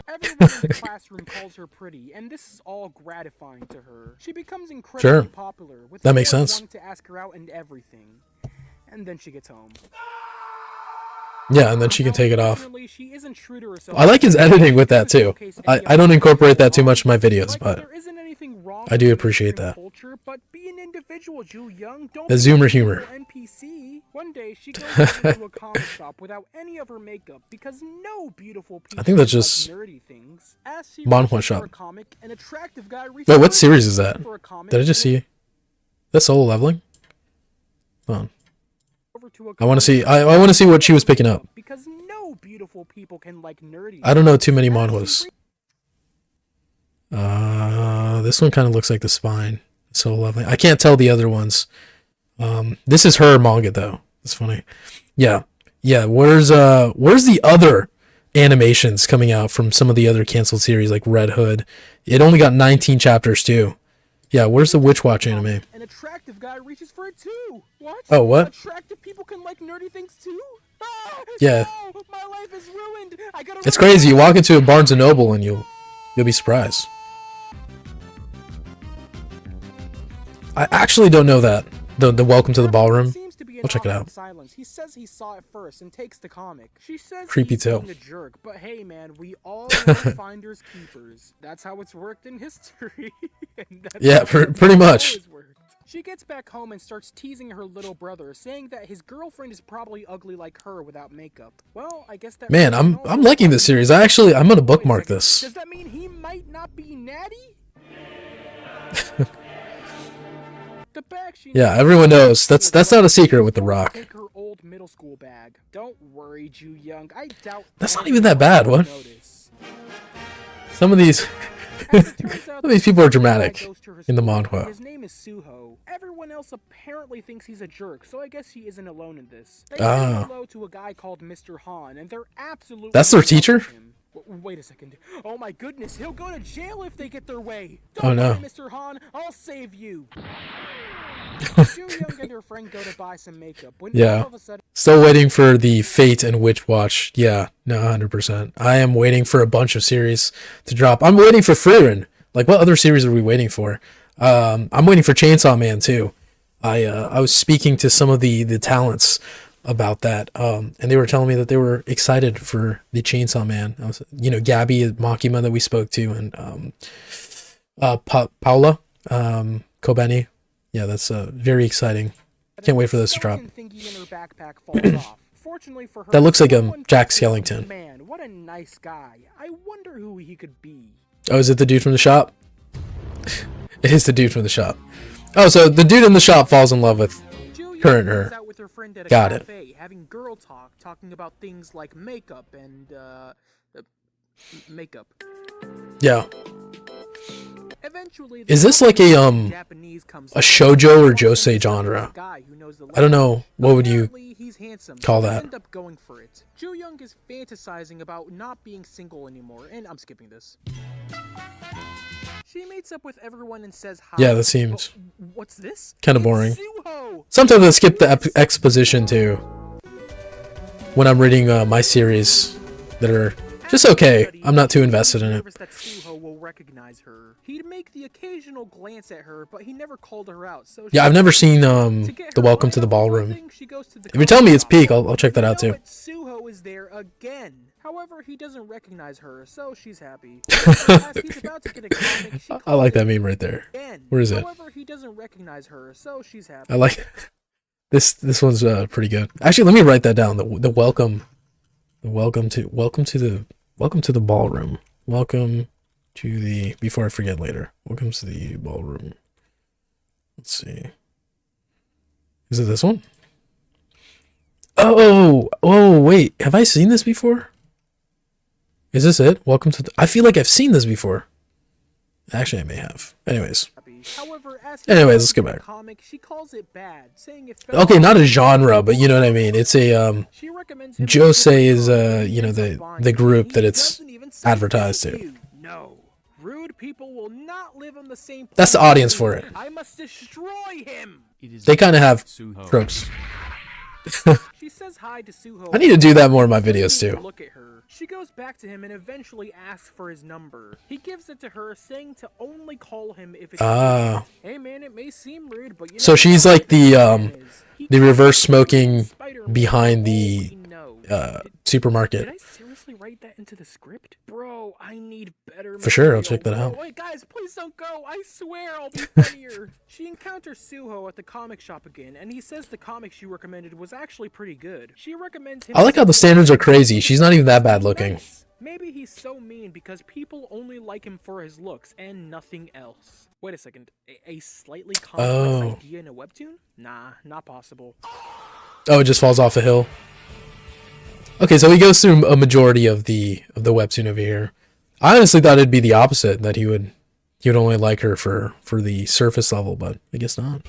Everyone in the classroom calls her pretty, and this is all gratifying to her. She becomes incredibly Sure. popular, with That makes everyone sense. wanting to ask her out and everything. And then she gets home. Yeah, and then she can take it off. Unfortunately, she isn't true to herself. I like his editing with that too. I don't incorporate that too much in my videos, Like, but there isn't anything wrong I do with appreciate mainstream that. Culture, but be an individual, Ju Young. Don't The be zoomer a humor. NPC. One day she goes into a comic shop without any of her makeup because no beautiful people I think that's like just nerdy things. As she manhwa reaches for shop. a comic, an attractive guy reaches Wait, what for series is that? for a comic Did I just and see? That's solo leveling? Hold on. over to a I want to comic see. I want to see what she was picking up. because no beautiful people can like nerdy. I don't know too many As she manhwas. This one kind of looks like the spine. It's so lovely. I can't tell the other ones. This is her manga though. It's funny. Yeah. Where's the other animations coming out from some of the other canceled series like Red Hood? It only got 19 chapters too. Yeah. Where's the Witch Watch anime? An attractive guy reaches for it too. What? Oh, what? Attractive people can like nerdy things too? Ah, Yeah. No, my life is ruined. I gotta It's run crazy. You away. walk into a Barnes and Noble and you'll be surprised. I actually don't know that. The Welcome to the Ballroom. Seems to be in I'll check it awkward out. silence. He says he saw it first and takes the comic. She says Creepy he's tale. being a jerk, but hey man, we all are finders keepers. That's how it's worked in history. And that's Yeah, how it's pretty much. always worked. She gets back home and starts teasing her little brother, saying that his girlfriend is probably ugly like her without makeup. Well, I guess that Man, I'm liking this series. I'm gonna bookmark this. Does that mean he might not be natty? The bag she Yeah, everyone knows that's not a secret with The Rock. Take her old middle school bag. Don't worry, Ju Young. I doubt That's not even that bad. What? Notice. Some of these As it turns out, some of these people are the bag dramatic goes to her in the school. manhwa. His name is Suho. Everyone else apparently thinks he's a jerk, so I guess he isn't alone in this. They say Ah. hello to a guy called Mr. Han, and they're absolutely That's their in love with teacher? him. Wait a second. Oh my goodness, he'll go to jail if they get their way. Oh, Don't no. worry, Mr. Han, I'll save you. Ju Young and her friend go to buy some makeup when Yeah. all of a sudden Still waiting for the Fate and Witch Watch. Yeah, no, 100%. I am waiting for a bunch of series to drop. I'm waiting for Frieren. Like, what other series are we waiting for? I'm waiting for Chainsaw Man too. I was speaking to some of the talents about that, and they were telling me that they were excited for the Chainsaw Man. I was, Gabby Makima that we spoke to, and Paula Kobeni. Yeah, that's very exciting. Can't wait for those to drop. skeleton thingy in her backpack falls off. Fortunately for her, That looks like no one Jack finds it. Skellington. Man, what a nice guy. I wonder who he could be. Oh, is it the dude from the shop? It is the dude from the shop. Oh, so the dude in the shop falls in love with Julia her and hangs her. out with her friend at a Got it. cafe, having girl talk, talking about things like makeup and makeup. Yeah. Eventually, Is this like a shoujo or josei genre? I don't know. What would you call that? End up going for it. Ju Young is fantasizing about not being single anymore, and I'm skipping this. She meets up with everyone and says hi. Yeah, that seems What's this? kind of It's boring. Suho! Sometimes I skip the exposition too when I'm reading my series that are just okay. I'm not too invested in it. Nervous that Suho will recognize her. He'd make the occasional glance at her, but he never called her out. So Yeah, I've never seen to get the her Welcome right to the up on one Ballroom. thing, she goes to the If you tell me it's coffee peak, shop. I'll check that out You know too. what? Suho is there again. However, he doesn't recognize her, so she's happy. As he's about to get a comic, she I like calls that him meme right there. again. Where is it? However, he doesn't recognize her, so she's happy. I like this one's pretty good. Actually, let me write that down. The welcome to the ballroom. Welcome to the before I forget later. Welcome to the ballroom. Let's see. Is it this one? Oh, wait. Have I seen this before? Is this it? Welcome to the... I feel like I've seen this before. Actually, I may have. Anyways. However, as Let's go back. Comic, she calls it bad, saying it Okay, not a genre, but you know what I mean. It's a She recommends him Josei to is the group that He it's doesn't even say advertised thank to. you. No. Rude people will not live on the same That's the planet audience as for me. it. I must destroy him. They kind of have Suho. tropes. She says hi to Suho. I need to do that more in my videos too. Look at her. She goes back to him and eventually asks for his number. He gives it to her, saying to only call him if it's Ah. Hey man, it may seem rude, but you So know she's what like the is. He the calls reverse her smoking Spider-Man. behind Oh, the we know. Did supermarket. I seriously write that into the script? Bro, I need better For sure, I'll material. check that out. Wait, guys, please don't go. I swear I'll be funnier. She encounters Suho at the comic shop again, and he says the comic she recommended was actually pretty good. She recommends him. I like how the standards are crazy. She's not even that bad looking. Nice. Maybe he's so mean because people only like him for his looks and nothing else. Wait a second. A slightly complex Oh. idea in a webtoon? Nah, not possible. Oh, it just falls off a hill. Okay, so he goes through a majority of the webtoon over here. I honestly thought it'd be the opposite, that he would only like her for the surface level, but I guess not.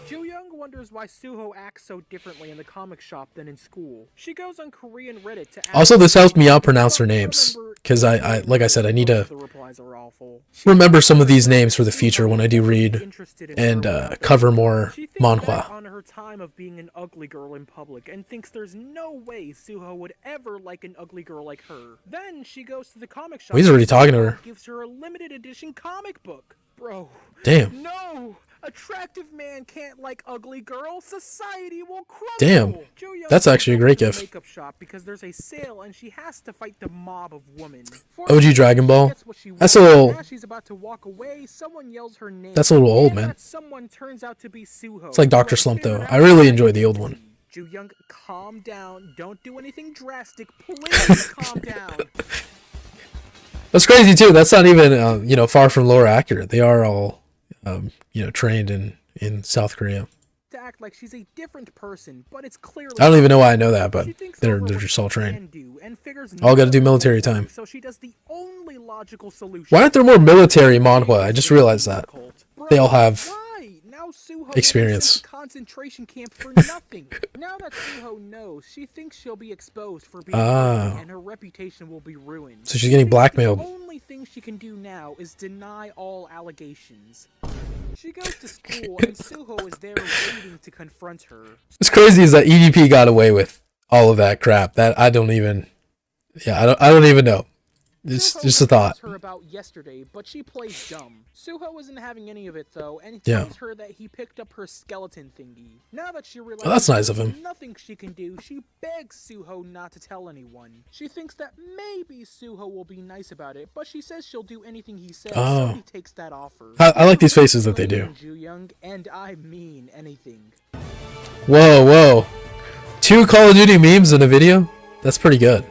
Ju Young wonders why Suho acts so differently in the comic shop than in school. She goes on Korean Reddit to ask Also, this helps me out pronounce their names, because I like I said, I need to the replies are awful. remember some of these names for the future when I do read Interested in and her work. cover more She thinks back manhwa. on her time of being an ugly girl in public and thinks there's no way Suho would ever like an ugly girl like her. Then she goes to the comic shop. Well, he's already and talking to Suho her. Gives her a limited edition comic book. Bro. Damn. No! Attractive man can't like ugly girl. Society will crumble. Damn. That's actually a great gift. gif. Makeup shop because there's a sale and she has to fight the mob of women. OG Dragon Ball. That's a As little. she's about to walk away, someone yells her name. That's a little old, And man. that someone turns out to be Suho. It's like Dr. Slump though. I really enjoy the old one. Ju-young, calm down. Don't do anything drastic. Please calm down. That's crazy too. That's not even you know, far from lore accurate. They are all you know, trained in South Korea. To act like she's a different person, but it's clearly I don't even know why I know that, but she thinks they're over what just all she can trained. do and figures All gotta do none military will work, time. So she does the only logical solution. Why aren't there more military manhwa? I just realized that. They all have Why? Now Suho experience. was sent to concentration camp for nothing. Now that Suho knows, she thinks she'll be exposed for being ugly and her reputation will be ruined. So she's getting blackmailed. The only thing she can do now is deny all allegations. She goes to school and Suho is there waiting to confront her. What's crazy is that EDP got away with all of that crap. That I don't even. Yeah, I don't even know. It's Suho just a thought. tells her about yesterday, but she plays dumb. Suho isn't having any of it though, and he Yeah. tells her that he picked up her skeleton thingy. Now that she realizes that's nice of him. there's nothing she can do, she begs Suho not to tell anyone. She thinks that maybe Suho will be nice about it, but she says she'll do anything he says, so he takes that offer. I like these faces that they do. Ju-young, and I mean anything. Whoa. 2 Call of Duty memes in a video? That's pretty good.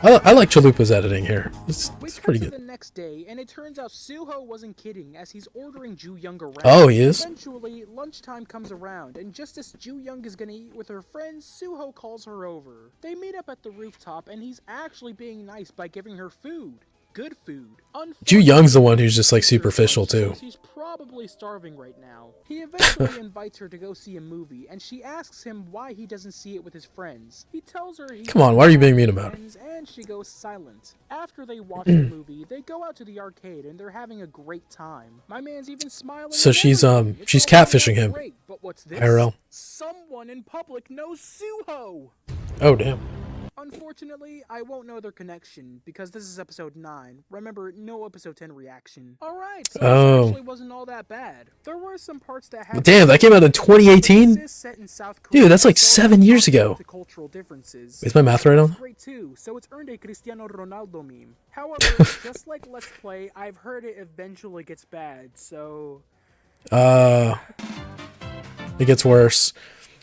I like Chalupa's editing here. It's pretty To the good. next day, and it turns out Suho wasn't kidding, as he's ordering Ju-young around. Oh, he is? Eventually, lunchtime comes around, and just as Ju-young is gonna eat with her friends, Suho calls her over. They meet up at the rooftop, and he's actually being nice by giving her food. Good food. Ju-young's the one who's just like superficial too. She's probably starving right now. He eventually invites her to go see a movie, and she asks him why he doesn't see it with his friends. He tells her Come on, why are you being mean about it? And she goes silent. After they watch the movie, they go out to the arcade and they're having a great time. My man's even smiling. So and she's everything. It's she's all going catfishing him. great, but what's this? IRL. Someone in public knows Suho. Oh damn. Unfortunately, I won't know their connection because this is episode 9. Remember, no episode 10 reaction. Alright, so this actually wasn't all that bad. There were some parts that had Damn, that came out in 2018? set in South Korea, Dude, that's like so 7 years ago. the cultural differences. Is my math right on? Great too, so it's earned a Cristiano Ronaldo meme. However, just like Let's Play, I've heard it eventually gets bad, so... It gets worse.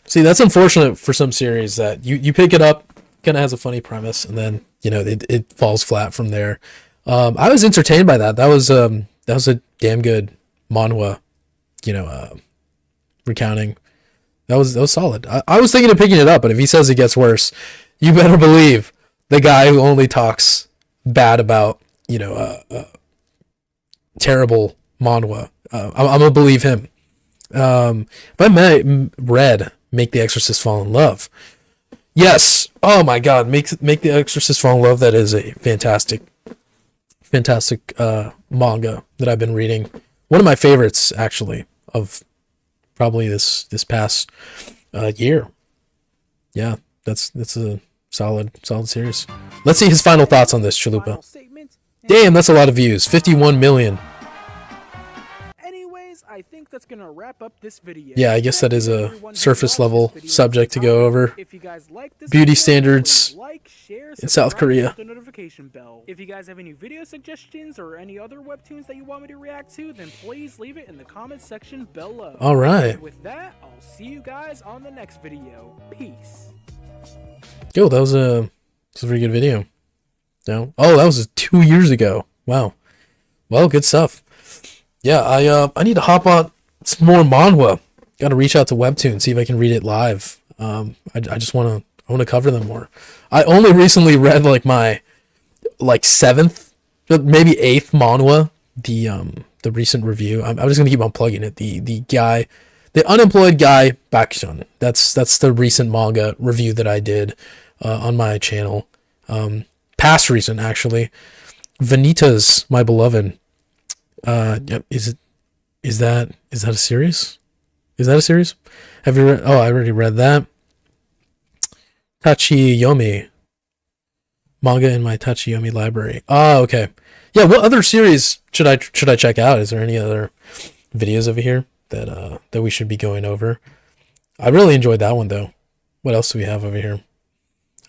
See, that's unfortunate for some series that you pick it up, kind of has a funny premise, and then you know it falls flat from there. I was entertained by that. That was a damn good manhwa, you know, recounting. That was solid. I was thinking of picking it up, but if he says it gets worse, you better believe the guy who only talks bad about, you know, terrible manhwa. I'm gonna believe him. If I read Make the Exorcist Fall in Love. Yes. Oh my God. Make the Exorcist Fall in Love. That is a fantastic manga that I've been reading. One of my favorites, actually, of probably this past year. Yeah, that's a solid series. Let's see his final thoughts on this, Chalupa. Damn, that's a lot of views. 51 million. I think that's gonna wrap up this video. Yeah, I guess that is a surface level subject to go over. If you guys like this Beauty video, standards please like, share, in South subscribe, Korea. hit the notification bell. If you guys have any video suggestions or any other webtoons that you want me to react to, then please leave it in the comments section below. All right. And with that, I'll see you guys on the next video. Peace. Yo, that was a very good video. No, oh, that was 2 years ago. Wow. Well, good stuff. Yeah, I need to hop on some more manhwa. Got to reach out to Webtoon, see if I can read it live. I just want to cover them more. I only recently read like my 7th, maybe 8th manhwa. The recent review. I'm just gonna keep on plugging it. The unemployed guy Bakshun. That's the recent manga review that I did on my channel. Past recent actually. Vanita's My Beloved. Yep. Is that a series? Is that a series? Have you read? Oh, I already read that. Tachiyomi. Manga in my Tachiyomi library. Oh, okay. Yeah. What other series should I check out? Is there any other videos over here? that we should be going over. I really enjoyed that one though. What else do we have over here?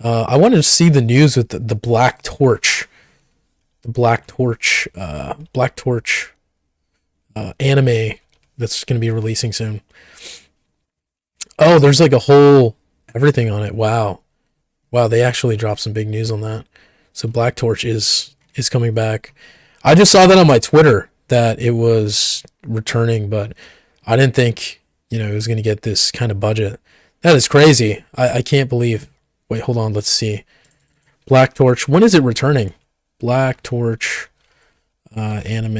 I wanted to see the news with the Black Torch. The Black Torch anime that's going to be releasing soon. Oh, there's like a whole everything on it. Wow, they actually dropped some big news on that. So Black Torch is coming back. I just saw that on my Twitter that it was returning, but I didn't think, it was going to get this kind of budget. That is crazy. I can't believe. Wait, hold on. Let's see. Black Torch. When is it returning? Black Torch anime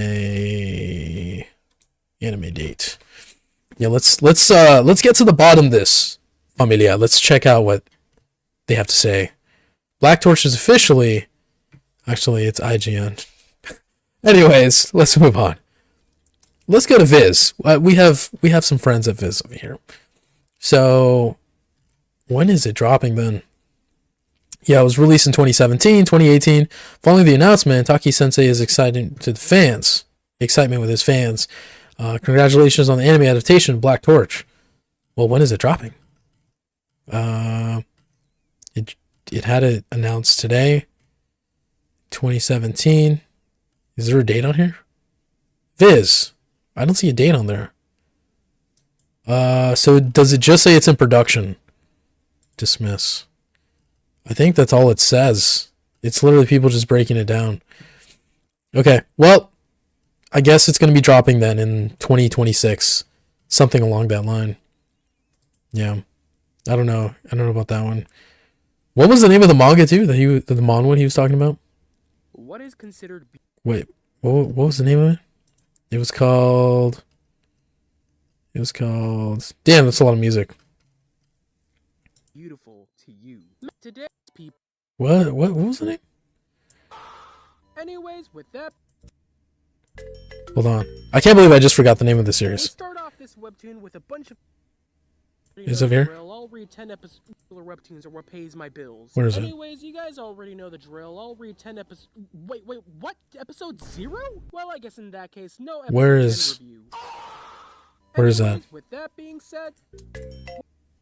date. Yeah, let's get to the bottom of this, Familia. Let's check out what they have to say. Black Torch is actually it's IGN. Anyways, let's move on. Let's go to Viz. We have some friends at Viz over here. So when is it dropping then? Yeah, it was released in 2017, 2018. Following the announcement, Taki Sensei is excited to the fans. Excitement with his fans. Congratulations on the anime adaptation of Black Torch. Well, when is it dropping? It had it announced today. 2017. Is there a date on here? Viz. I don't see a date on there. So does it just say it's in production? Dismiss. I think that's all it says. It's literally people just breaking it down. Okay, well, I guess it's going to be dropping then in 2026. Something along that line. Yeah. I don't know about that one. What was the name of the manga too? The manhwa he was talking about? What is considered... Wait, what was the name of it? It was called... Damn, that's a lot of music. Beautiful to you. Today's people... What was the name? Anyways, with that... Hold on. I can't believe I just forgot the name of the series. We start off this webtoon with a bunch of... Is it here? I'll read 10 episodes webtoons or what pays my bills. Where is it? Anyways, you guys already know the drill. I'll read 10 episodes... Wait, what? Episode 0? Well, I guess in that case, no episode Where 10 is... review. Where is that? Anyways, with that being said...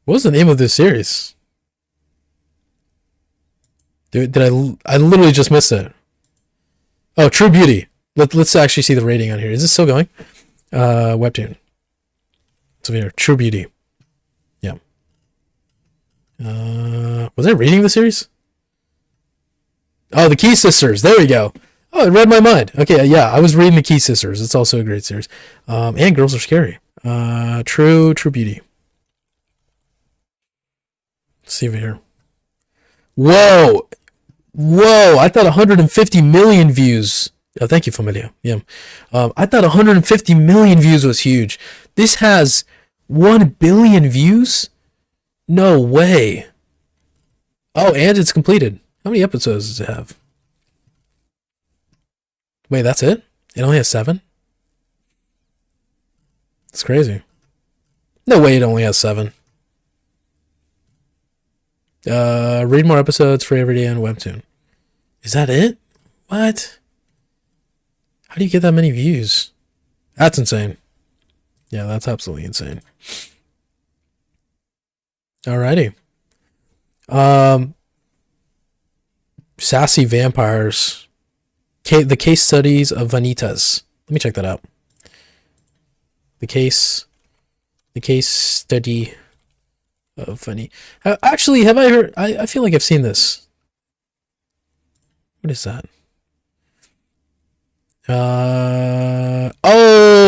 What was the name of this series? Dude, I literally just missed it. Oh, True Beauty. Let's actually see the rating on here. Is this still going? Webtoon. It's over here. True Beauty. Yeah. Was I reading the series? Oh, The Key Sisters. There we go. Oh, it read my mind. Okay, yeah, I was reading The Key Sisters. It's also a great series. And Girls Are Scary. True Beauty. Let's see over here. Whoa! I thought 150 million views. Oh, thank you, Familia. Yeah. I thought 150 million views was huge. This has 1 billion views? No way. Oh, and it's completed. How many episodes does it have? Wait, that's it? It only has 7? It's crazy. No way it only has 7. Read more episodes for every day on Webtoon. Is that it? What? How do you get that many views? That's insane. Yeah, that's absolutely insane. Alrighty. Sassy Vampires. The Case Studies of Vanitas. Let me check that out. The case study of funny. Actually, have I heard? I feel like I've seen this. What is that? Oh,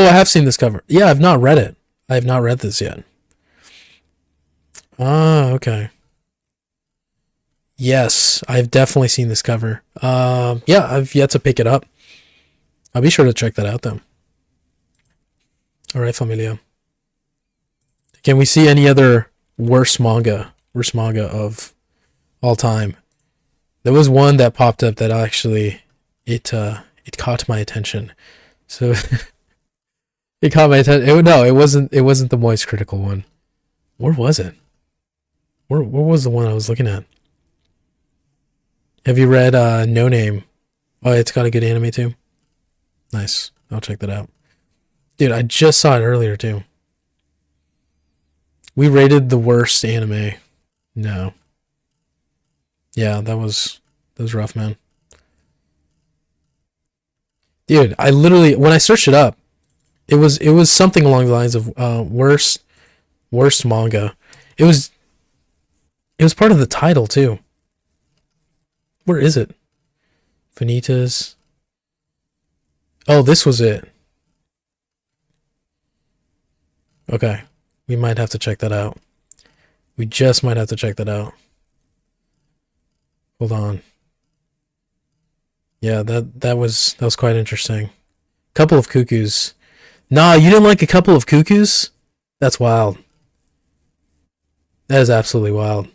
I have seen this cover. Yeah, I've not read it. I have not read this yet. Okay. Yes, I've definitely seen this cover. Yeah, I've yet to pick it up. I'll be sure to check that out then. All right, Familia. Can we see any other worst manga of all time? There was one that popped up that actually it caught my attention. So it caught my attention. No, it wasn't the Moist Critical one. Where was it? Where was the one I was looking at? Have you read No Name? Oh, it's got a good anime too. Nice. I'll check that out. Dude, I just saw it earlier too. We rated the worst anime. No. Yeah, that was rough, man. Dude, I literally, when I searched it up, it was something along the lines of worst manga. It was part of the title too. Where is it? Vanitas. Oh, this was it. Okay. We might have to check that out. We just might have to check that out. Hold on. Yeah, that was quite interesting. Couple of Cuckoos. Nah, you didn't like A Couple of Cuckoos? That's wild. That is absolutely wild.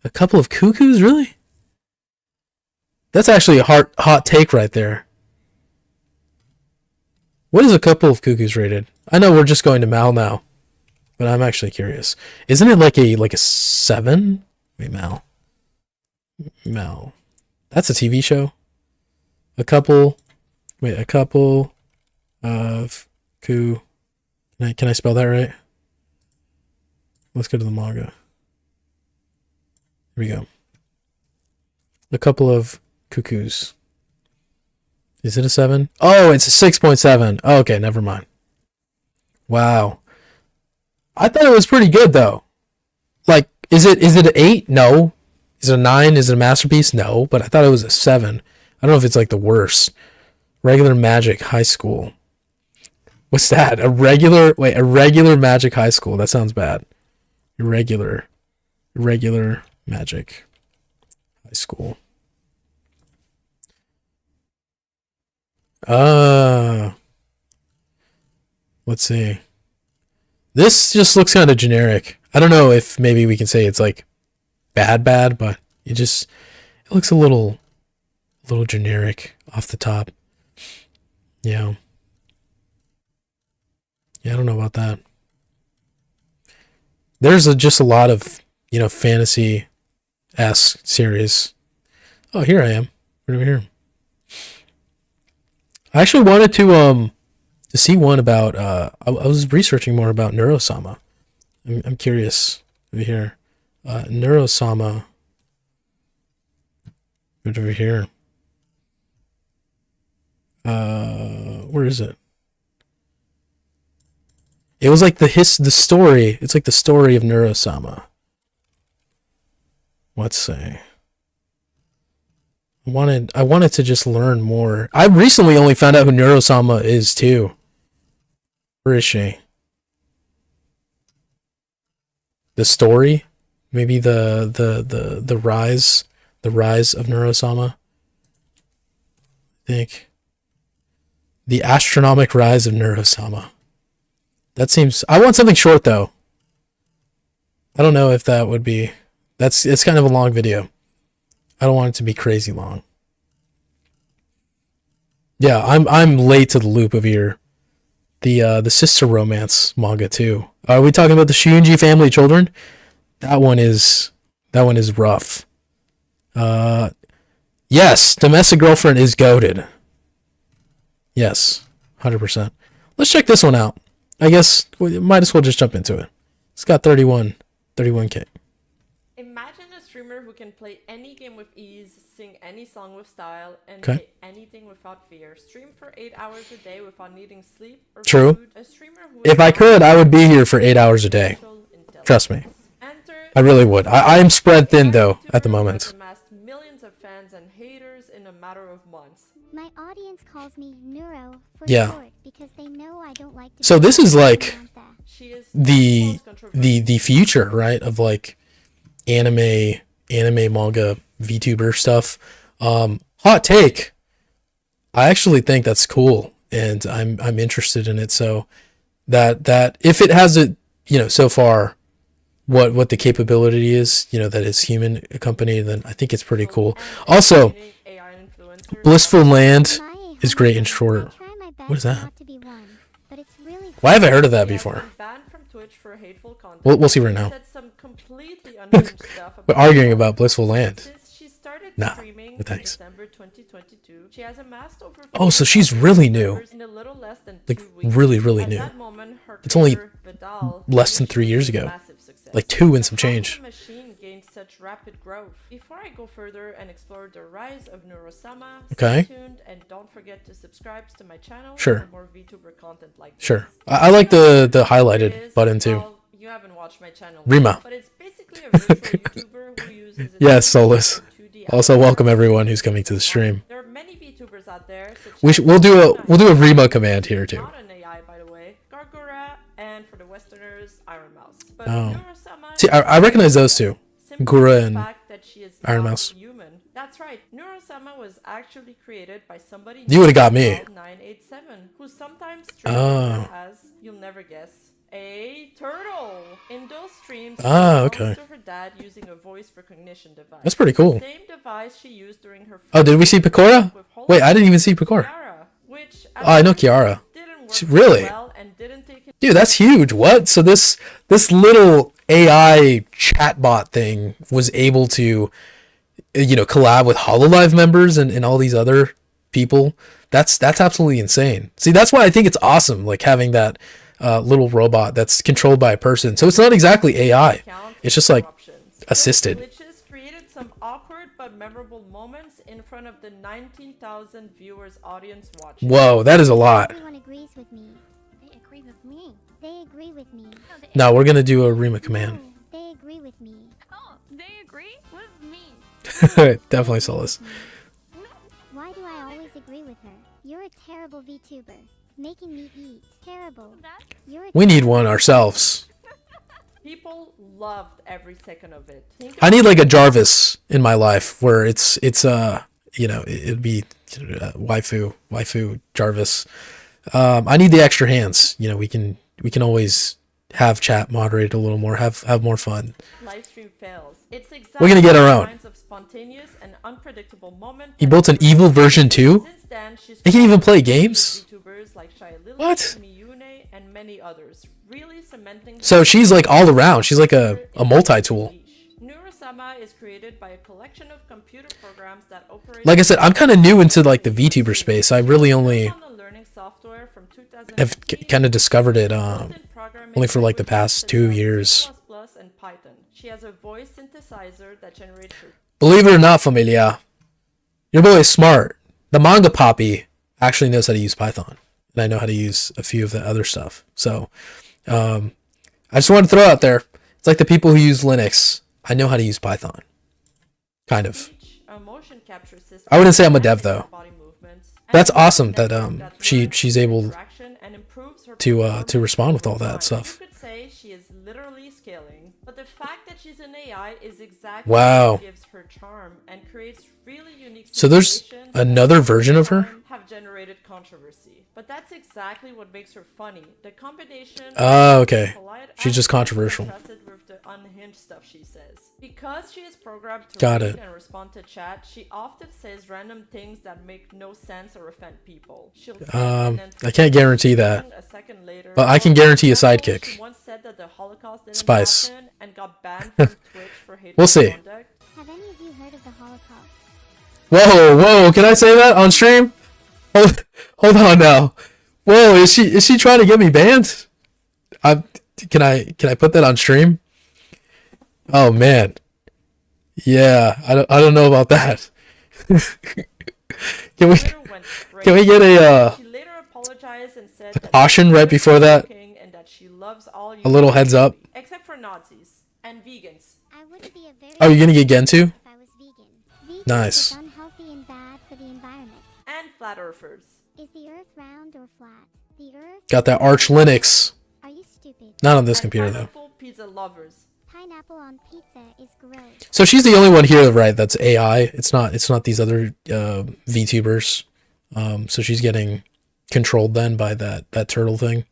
A Couple of Cuckoos, really? That's actually a hot take right there. What is A Couple of Cuckoos rated? I know we're just going to Mal now, but I'm actually curious. Isn't it like a 7? Wait, Mal. That's a TV show. A couple of Can I spell that right? Let's go to the manga. Here we go. A Couple of Cuckoos. Is it a 7? Oh, it's a 6.7. Oh, okay, never mind. Wow. I thought it was pretty good though. Like, is it an 8? No. Is it a 9? Is it a masterpiece? No. But I thought it was a 7. I don't know if it's like the worst. Regular Magic High School. What's that? A regular Magic High School. That sounds bad. Irregular Magic High School. Let's see. This just looks kind of generic. I don't know if maybe we can say it's like bad, but it looks a little generic off the top. Yeah. Yeah, I don't know about that. There's just a lot of, fantasy-esque series. Oh, here I am. Right over here. I actually wanted to see one about, I was researching more about Neurosama. I'm curious over here. Neurosama. Right over here. Where is it? It was like the story. It's like the story of Neurosama. Let's say. I wanted to just learn more. I recently only found out who Neurosama is too. Where is she? The story? Maybe the rise of Neurosama? I think. The astronomic rise of Neurosama. That seems... I want something short, though. I don't know if that would be... It's kind of a long video. I don't want it to be crazy long. Yeah, I'm late to the loop of here. The sister romance manga, too. Are we talking about the Shunji family children? That one is rough. Yes, Domestic Girlfriend is goated. Yes, 100%. Let's check this one out. I guess we might as well just jump into it. It's got 31K. Imagine a streamer who can play any game with ease, sing any song with style, and Okay. say anything without fear. Stream for 8 hours a day without needing sleep or True. food. A streamer who If I could, I would be here for 8 hours a day. Trust me. Enter I really would. I am spread thin, though, at the moment. has amassed millions of fans and haters in a matter of months. My audience calls me Neuro for Yeah. short because they know I don't like to So be this is like Samantha. She is the most controversial. the future, right, of like anime manga VTuber stuff. Hot take. I actually think that's cool, and I'm interested in it. So that if it has it, so far, what the capability is, that is human accompanied, then I think it's pretty cool. Also, AI influencers Blissful Land My is great and short. I try my best What is that? not to be one, but it's really Well, I haven't heard of that She has before. been banned from Twitch for hateful content. We'll see right now. She said some completely unhinged stuff We're about arguing her. about Blissful Land. Since she started Nah, streaming no in thanks. December 2022, she has amassed over Oh, so she's 50,000 really new. subscribers in a little less than Like, 2 weeks. really, really At new. that moment, her It's only creator, Vidal, less than reached 3 years a ago. massive success. like 2 and some How did change. the machine gained such rapid growth? Before I go further and explore the rise of Neurosama, Okay. stay tuned and don't forget to subscribe to my channel Sure. for more VTuber content like this. Sure. I like the highlighted Is, button too. well, you haven't watched my channel. Rima. But it's basically a virtual YouTuber who uses its Yes, Solus. 2D Also, avatar. welcome everyone who's coming to the stream. There are many VTubers out there. Such as We'll do a Nine, Rima command here too. Not an AI, by the way. Gargura, and for the Westerners, Iron Mouse. But Oh. Neurosama See, I recognize those two. simply Gura the and fact that she is Iron not Mouse. human. That's right. Neurosama was actually created by somebody You would've got me. 987, who sometimes Oh. as you'll never guess a turtle. In those streams, she Ah, belongs okay. to her dad using a voice recognition device. That's pretty cool. Same device she used during her. Oh, did we see Pecora? Wait, I didn't even see Pecora. Kiara, which Oh, I know Kiara. didn't work She- really? well and didn't take it. Dude, that's huge. What? So this little AI chatbot thing was able to, collab with Hololive members and all these other people. That's absolutely insane. See, that's why I think it's awesome, like having that little robot that's controlled by a person. So it's not exactly AI. Account It's just like interruptions. assisted. Glitches created some awkward but memorable moments in front of the 19,000 viewers audience watching. Whoa, that is a lot. Everyone agrees with me. They agree with me. They agree with me. No, we're gonna do a Rima command. They agree with me. Oh, they agree with me. Definitely Solus. Why do I always agree with her? You're a terrible VTuber. Making me eat. Terrible. You're a We need one ourselves. People loved every second of it. Think I need like a Jarvis in my life where it'd be waifu Jarvis. I need the extra hands. We can always have chat moderated a little more, have more fun. live stream fails. It's exactly We're gonna get our the own. kinds of spontaneous and unpredictable moment He that built an occurs. evil version too? Since then, she's He can even play followed games? YouTubers like Shia Lily, What? Miyune, and many others, really cementing. So she's like all around. She's like a multi-tool. Neurosama is created by a collection of computer programs that operate. Like I said, I'm kind of new into like the VTuber space. I really only on the learning software from 2015, have kind of discovered it built-in programming only for like the languages past such 2 as years. C++ and Python. She has a voice synthesizer that generates her. Believe it or not, Familia, your boy is smart. The manga poppy actually knows how to use Python, and I know how to use a few of the other stuff. So, I just want to throw out there. It's like the people who use Linux. I know how to use Python, kind of. Speech, a motion capture system. I wouldn't say I'm a dev, though. Body movements, and That's a awesome that network she's learns able interaction and improves her to performance respond with all over that time. stuff. You could say she is literally scaling, but the fact that she's an AI is exactly Wow. what gives her charm and creates really unique. So there's situations another that version of her? have generated controversy, but that's exactly what makes her funny. The combination. Oh, of okay. polite She's just and controversial. contrasted with the unhinged stuff she says. Because she is programmed to Got read it. and respond to chat, she often says random things that make no sense or offend people. She'll say and then I can't guarantee that. a second later. But I can guarantee a For example, sidekick. She once said that the Holocaust didn't Spice. happen and got banned from Twitch for hateful We'll see. conduct. Have any of you heard of the Holocaust? Whoa! Can I say that on stream? Hold on now. Whoa! Is she trying to get me banned? Can I put that on stream? Oh man. Yeah, I don't know about that. Can we Twitter went can we crazy. get a She later apologized and said that caution she right was before that? joking and that she loves all a little heads up? except for Nazis and vegans. I wouldn't be a very Oh, you're gonna get Gentoo? if I was vegan. Vegan Nice. is unhealthy and bad for the environment. And flat earthers. Is the earth round or flat? The earth? Got that Arch Linux. Are you stupid? Not on this And computer though. pineapple pizza lovers. Pineapple on pizza is gross. So she's the only one here, right? That's AI. It's not these other VTubers. So she's getting controlled then by that turtle thing.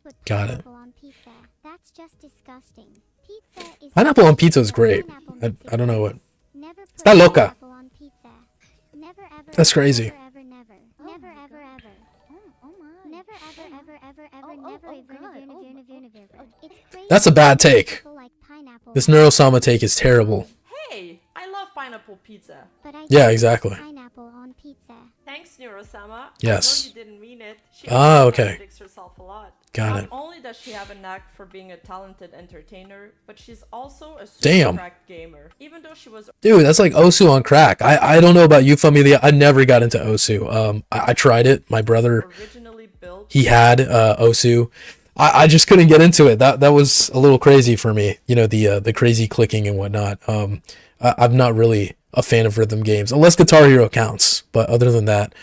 Put Got it. pineapple on pizza. That's just disgusting. Pizza is Pineapple on pizza is great. Pineapple I makes it don't know what. gross. Never put Está loca. pineapple on pizza. Never ever. That's ever, crazy. Never ever never. Never ever ever. Oh my. Never ever ever ever ever never. It's crazy. That's a bad take. People like pineapple, This Neurosama take is terrible. Hey, I love pineapple pizza. but I Yeah, don't exactly. like pineapple on pizza. Thanks, Neurosama. Yes. I know you didn't mean it. She Ah, also okay. contradicts herself a lot. Got Not it. only does she have a knack for being a talented entertainer, but she's also a super Damn. crack gamer. Even though she was Dude, that's like Osu on crack. I don't know about you, Familia. I never got into Osu. I tried it. My brother, originally built he had Osu. I just couldn't get into it. That was a little crazy for me. You know, the crazy clicking and whatnot. I'm not really a fan of rhythm games unless Guitar Hero counts. But other than that,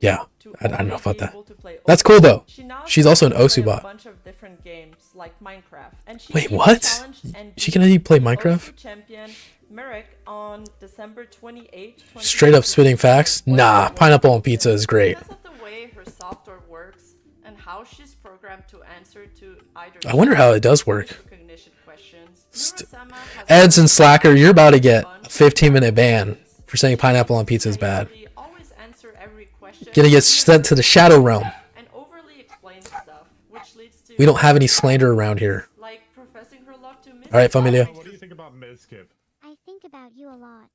yeah, to I don't know only about be that. able to play That's Osu. cool though. She now She's also an can play Osu a bot. bunch of different games like Minecraft. And she Wait, even what? challenged and She beat can only play the Minecraft? Osu champion Merrick on December 28, Straight up spitting facts? Nah, pineapple on pizza is great. Because of the way her software works and how she's programmed to answer to either I wonder how it does work. recognition questions, St- Neurosama has Eds and Slacker, you're about to get bunch a of 15-minute ban for saying pineapple on pizza is bad. They always answer every question Gonna get sent to the Shadow Realm. and overly explain stuff, which leads to We don't have any slander around here. like professing her love to Miss. All right, Familia. What do you think about Mizkip? I think about you a lot.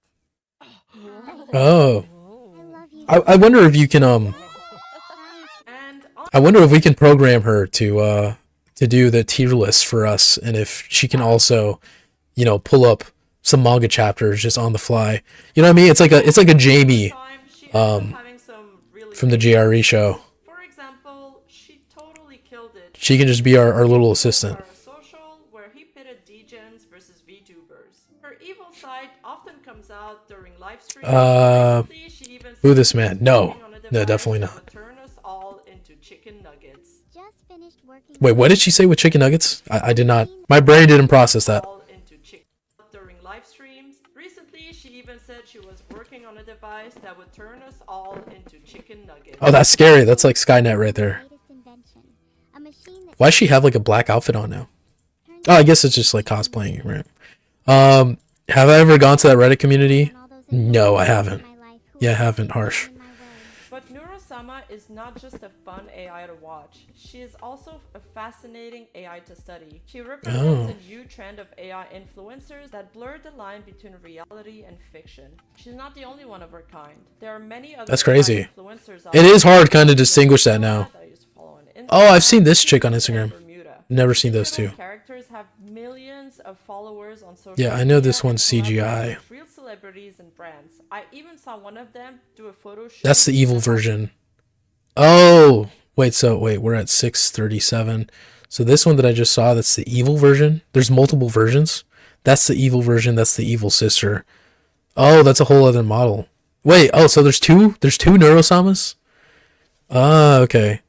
Oh, I love you. I wonder if you can And I wonder if we can program her to do the tier list for us, and if she can also, you know, pull up some manga chapters just on the fly. You know what I mean? It's like a Jamie time, she ends up having some really from the great GRE show. For example, she totally killed it. She can just be our little assistant. For a social where he pitted degens versus VTubers. Her evil side often comes out during live streams. Recently, she even Who said this she was man? No. working on a No, device definitely that not. would turn us all into chicken nuggets. Just finished working. Wait, what did she say with chicken nuggets? I did not. My brain didn't process that. All into chicken during live streams. Recently, she even said she was working on a device that would turn us all into chicken nuggets. Oh, that's scary. That's like Skynet right there. Latest invention. A machine that Why does she have like a black outfit on now? turns Oh, I guess it's just like cosplaying, right? Have I ever gone to that Reddit community? all those No, I individuals haven't. in my life who Yeah, I are haven't. standing Harsh. in my way. But Neurosama is not just a fun AI to watch. She is also a fascinating AI to study. She represents Oh. a new trend of AI influencers that blur the line between reality and fiction. She's not the only one of her kind. There are many other That's crazy. AI influencers out It is there hard kind of distinguish that now. that I used to follow on Oh, I've Instagram, seen this chick on and Instagram. Bermuda. Never seen those Digital two. characters have millions of followers on social Yeah, I know media this and one's collaborate CGI. with real celebrities and brands. I even saw one of them do a photo shoot. That's the evil version. Oh, wait, we're at 637. So this one that I just saw, that's the evil version. There's multiple versions. That's the evil version. That's the evil sister. Oh, that's a whole other model. Wait, oh, so there's two Neurosamas? Ah, okay.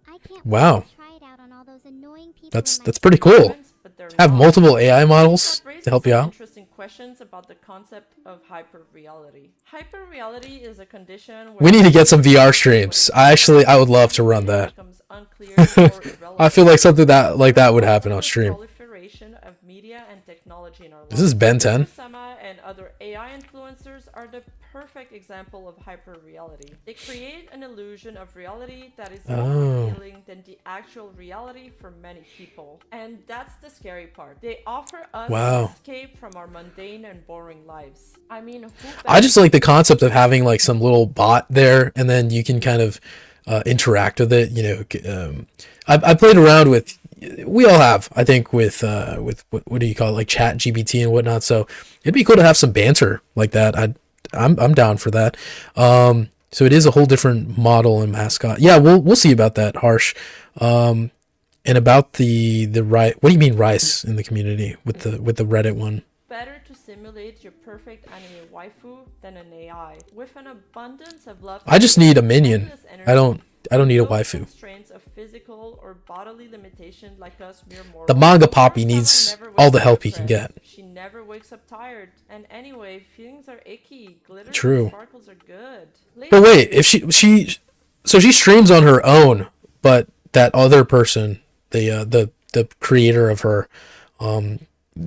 I can't Wow. wait to try it out on all those annoying people That's in my pretty cool. But they're Have not. multiple AI models That raises to help you some out. Interesting questions about the concept of hyperreality. Hyperreality is a condition where We need to get some VR streams. I would love to run that. becomes unclear or irrelevant. I feel like something like that would happen on stream. Proliferation of media and technology in our This is Ben 10. Sama and other AI influencers are the perfect example of hyperreality. They create an illusion of reality that is more Oh. revealing than the actual reality for many people. And that's the scary part. They offer us Wow. an escape from our mundane and boring lives. I mean, who I just like the concept of having like some little bot there, and then you can kind of interact with it. You know, I played around with. We all have, I think, with what do you call it, like Chat GPT and whatnot. So it'd be cool to have some banter like that. I'm down for that. So it is a whole different model and mascot. Yeah, we'll see about that, Harsh. And about the right. What do you mean rice in the community with the Reddit one? better to simulate your perfect anime waifu than an AI. With an abundance of love, I just need a minion. endless energy, I don't need a no waifu. constraints of physical or bodily limitation like us mere mortals. The manga poppy Kurosawa needs never all the wakes help up he can depressed. get. She never wakes up tired. And anyway, feelings are icky. Glitter True. and sparkles are good. But wait, if she streams on her own, but that other person, the creator of her,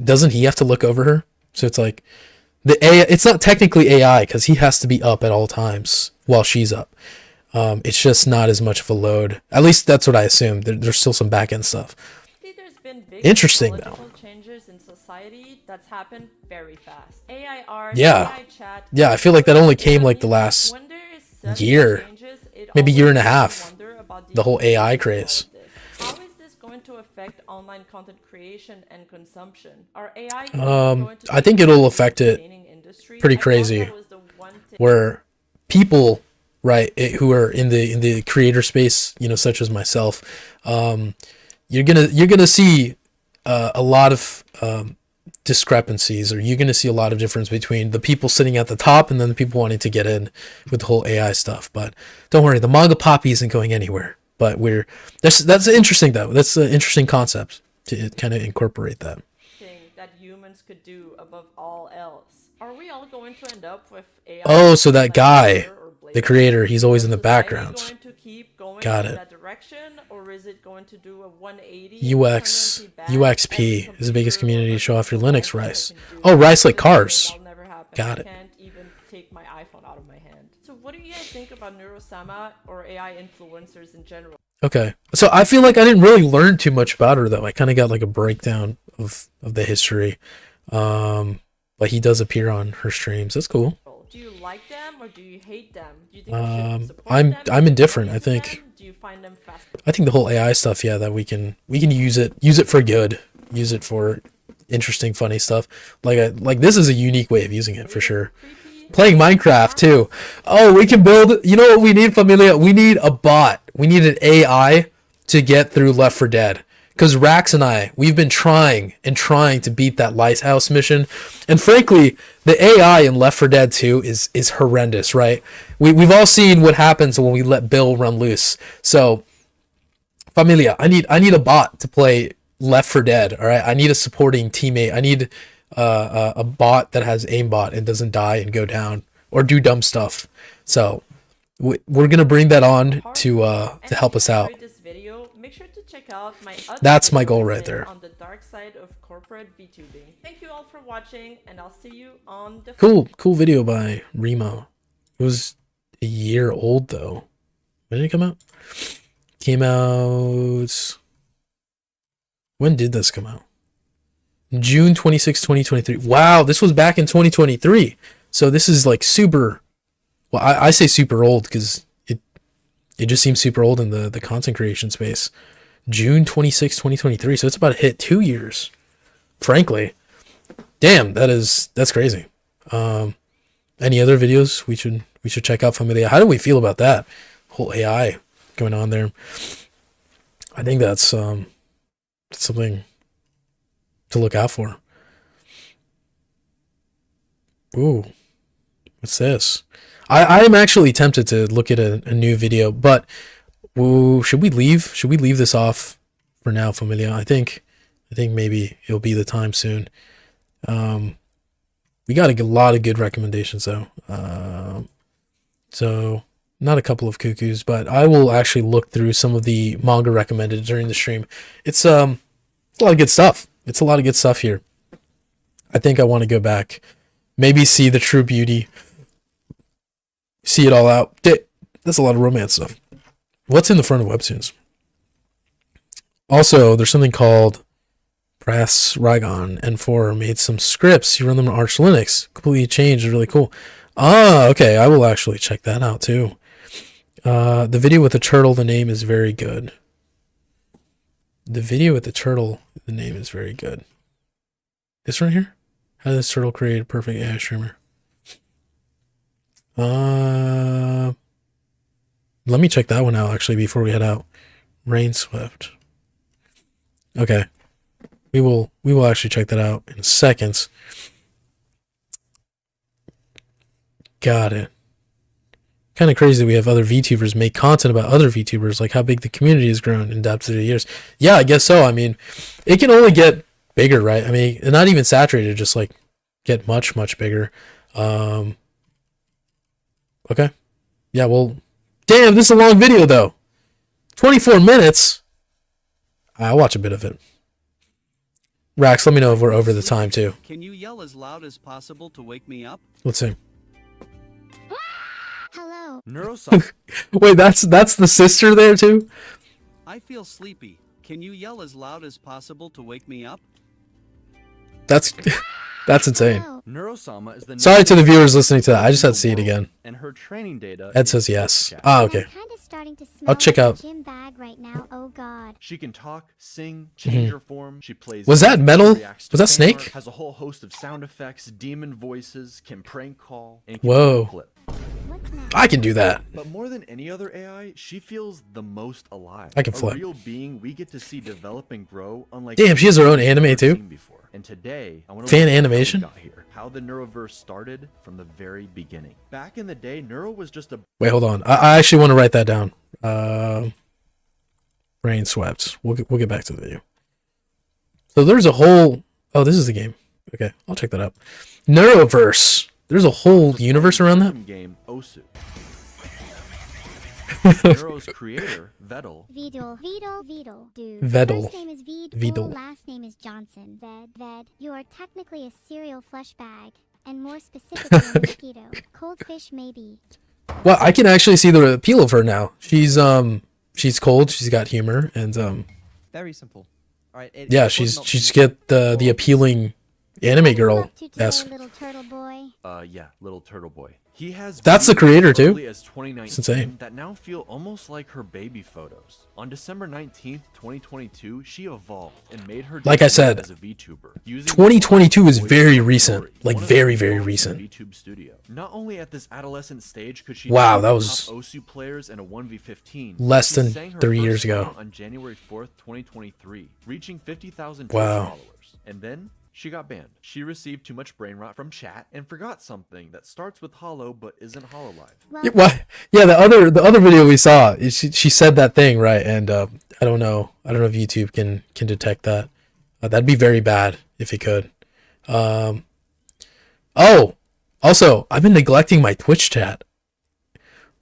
doesn't he have to look over her? So it's like the AI. It's not technically AI because he has to be up at all times while she's up. It's just not as much of a load. At least that's what I assume. There's still some back end stuff. There's been big Interesting, though. technological changes in society society that's happened very fast. AI art, Yeah. AI chat. Yeah, I feel like that only came like the last When there is sudden year, changes, it maybe always year and a makes you half, wonder about the whole AI implications of all craze. of this. How is this going to affect online content creation and consumption? Are AI going to I think it'll affect it entertaining industry? pretty I thought crazy, that was the one thing. where people, right, who are in the creator space, you know, such as myself, you're gonna see a lot of discrepancies, or you're gonna see a lot of difference between the people sitting at the top and then the people wanting to get in with the whole AI stuff. But don't worry, the manga poppy isn't going anywhere. But that's interesting though. That's an interesting concept to kind of incorporate that. Thing that humans could do above all else. Are we all going to end up with AI? Oh, so that like guy, Blur or Blade? the creator, he's always in the Is society background. going to keep going Got in it. that direction, or is it going to do a 180? UX, and permanently ban UXP every is the biggest computer community to or show off your device Linux that rice. can do Oh, it? rice like Honestly, cars. that'll never happen. Got I it. can't even take my iPhone out of my hand. So what do you guys think about Neurosama or AI influencers in general? Okay, so I feel like I didn't really learn too much about her though. I kind of got like a breakdown of the history. But he does appear on her streams. That's cool. Do you like them or do you hate them? Do you think we should support I'm them? I'm Do you indifferent. I use think them? Do you find them fast? I think the whole AI stuff, yeah, that we can use it for good, use it for interesting, funny stuff. Like this is a unique way of using it for sure. Playing Minecraft too. Oh, we can build. You know what we need, Familia? We need a bot. We need an AI to get through Left 4 Dead. Because Rax and I, we've been trying to beat that lighthouse mission, and frankly, the AI in Left 4 Dead 2 is horrendous, right? We've all seen what happens when we let Bill run loose. So, Familia, I need a bot to play Left 4 Dead. All right, I need a supporting teammate. I need a bot that has aimbot and doesn't die and go down or do dumb stuff. So, we're gonna bring that on to help us out. This video, make sure to check out my other That's my video goal I right did there. on the dark side of corporate VTubing. Thank you all for watching, and I'll see you on the Cool video by Remo. It was a year old though. When did it come out? Came out. When did this come out? June 26, 2023. Wow, this was back in 2023. So this is like super. Well, I say super old because it just seems super old in the content creation space. June 26, 2023. So it's about to hit 2 years. Frankly, damn, that's crazy. Any other videos we should check out, Familia? How do we feel about that whole AI going on there? I think that's something to look out for. Ooh, what's this? I am actually tempted to look at a new video, but should we leave? Should we leave this off for now, Familia? I think maybe it'll be the time soon. We got a lot of good recommendations though. So not a couple of cuckoos, but I will actually look through some of the manga recommended during the stream. It's a lot of good stuff. It's a lot of good stuff here. I think I want to go back, maybe see the true beauty, see it all out. That's a lot of romance stuff. What's in the front of webtoons? Also, there's something called Press Rygon N4 made some scripts. You run them on Arch Linux. Completely changed. It's really cool. Ah, okay. I will actually check that out too. The video with the turtle, the name is very good. The video with the turtle, the name is very good. This right here? How does this turtle create a perfect AI streamer? Let me check that one out actually before we head out. Rain Swift. Okay. We will actually check that out in seconds. Got it. Kind of crazy that we have other VTubers make content about other VTubers, like how big the community has grown in depth through the years. Yeah, I guess so. I mean, it can only get bigger, right? I mean, not even saturated, just like get much, much bigger. Okay. Yeah, well, damn, this is a long video though. 24 minutes. I'll watch a bit of it. Rax, let me know if we're over the time too. Can you yell as loud as possible to wake me up? Let's see. Hello. Neuroscience. Wait, that's the sister there too? I feel sleepy. Can you yell as loud as possible to wake me up? That's that's insane. Oh, Neurosama is the Sorry to the viewers listening to that. I just had to see it again. And her training data. Ed is says yes. chat. Ah, and okay. I'm kind of starting to smell I'll check like a out. gym bag right now. Oh god. She can talk, sing, change her form. She plays. Mm-hmm. Was that games, Metal? reacts to Was that fan art, Snake? Has a whole host of sound effects, demon voices, can prank call, and Whoa. can flip. What's next? I can do that. But more than any other AI, she feels the most alive. I can a flip. real being we get to see develop and grow. Unlike Damn, she has her own anime anything too? we've seen before. And today, I want to Fan animation? how the Neuroverse started from the very beginning. Back in the day, Neuro was just a Wait, hold on. I actually want to write that down. Brain swept. We'll get back to the video. So there's a whole. Oh, this is the game. Okay, I'll check that out. Neuroverse. There's a whole universe around that. game Osu. Neuro's creator, Vettel, Vedal. Dude. Vedal. First name is Vedal. last name is Johnson. Ved. You are technically a cereal flesh bag. And more specifically, a mosquito. Cold fish, maybe. Well, I can actually see the appeal of her now. She's cold. She's got humor, and Very simple. All right. yeah, she's get the appealing anime girl Up to today, esque. little turtle boy. yeah, Little Turtle Boy. He has That's the videos creator, as too. early as 2019 It's insane. that now feel almost like her baby photos. On December 19th, 2022, she evolved and made her Like I debut said, as a VTuber. using 2022 is voice very of recent, Story, like one of the very, most very known recent. VTube studio. Not only at this adolescent stage could she Wow, beat that the was top Osu players in a 1v15, less she than sang her 3 first years ago. song on January 4th, 2023, reaching 50,000 Wow. followers. And then she got banned. She received too much brain rot from chat and forgot something that starts with hollow but isn't hololive. Well, Yeah, what? Yeah, the other video we saw, she said that thing right, and I don't know if YouTube can detect that. That'd be very bad if it could. Oh, also, I've been neglecting my Twitch chat.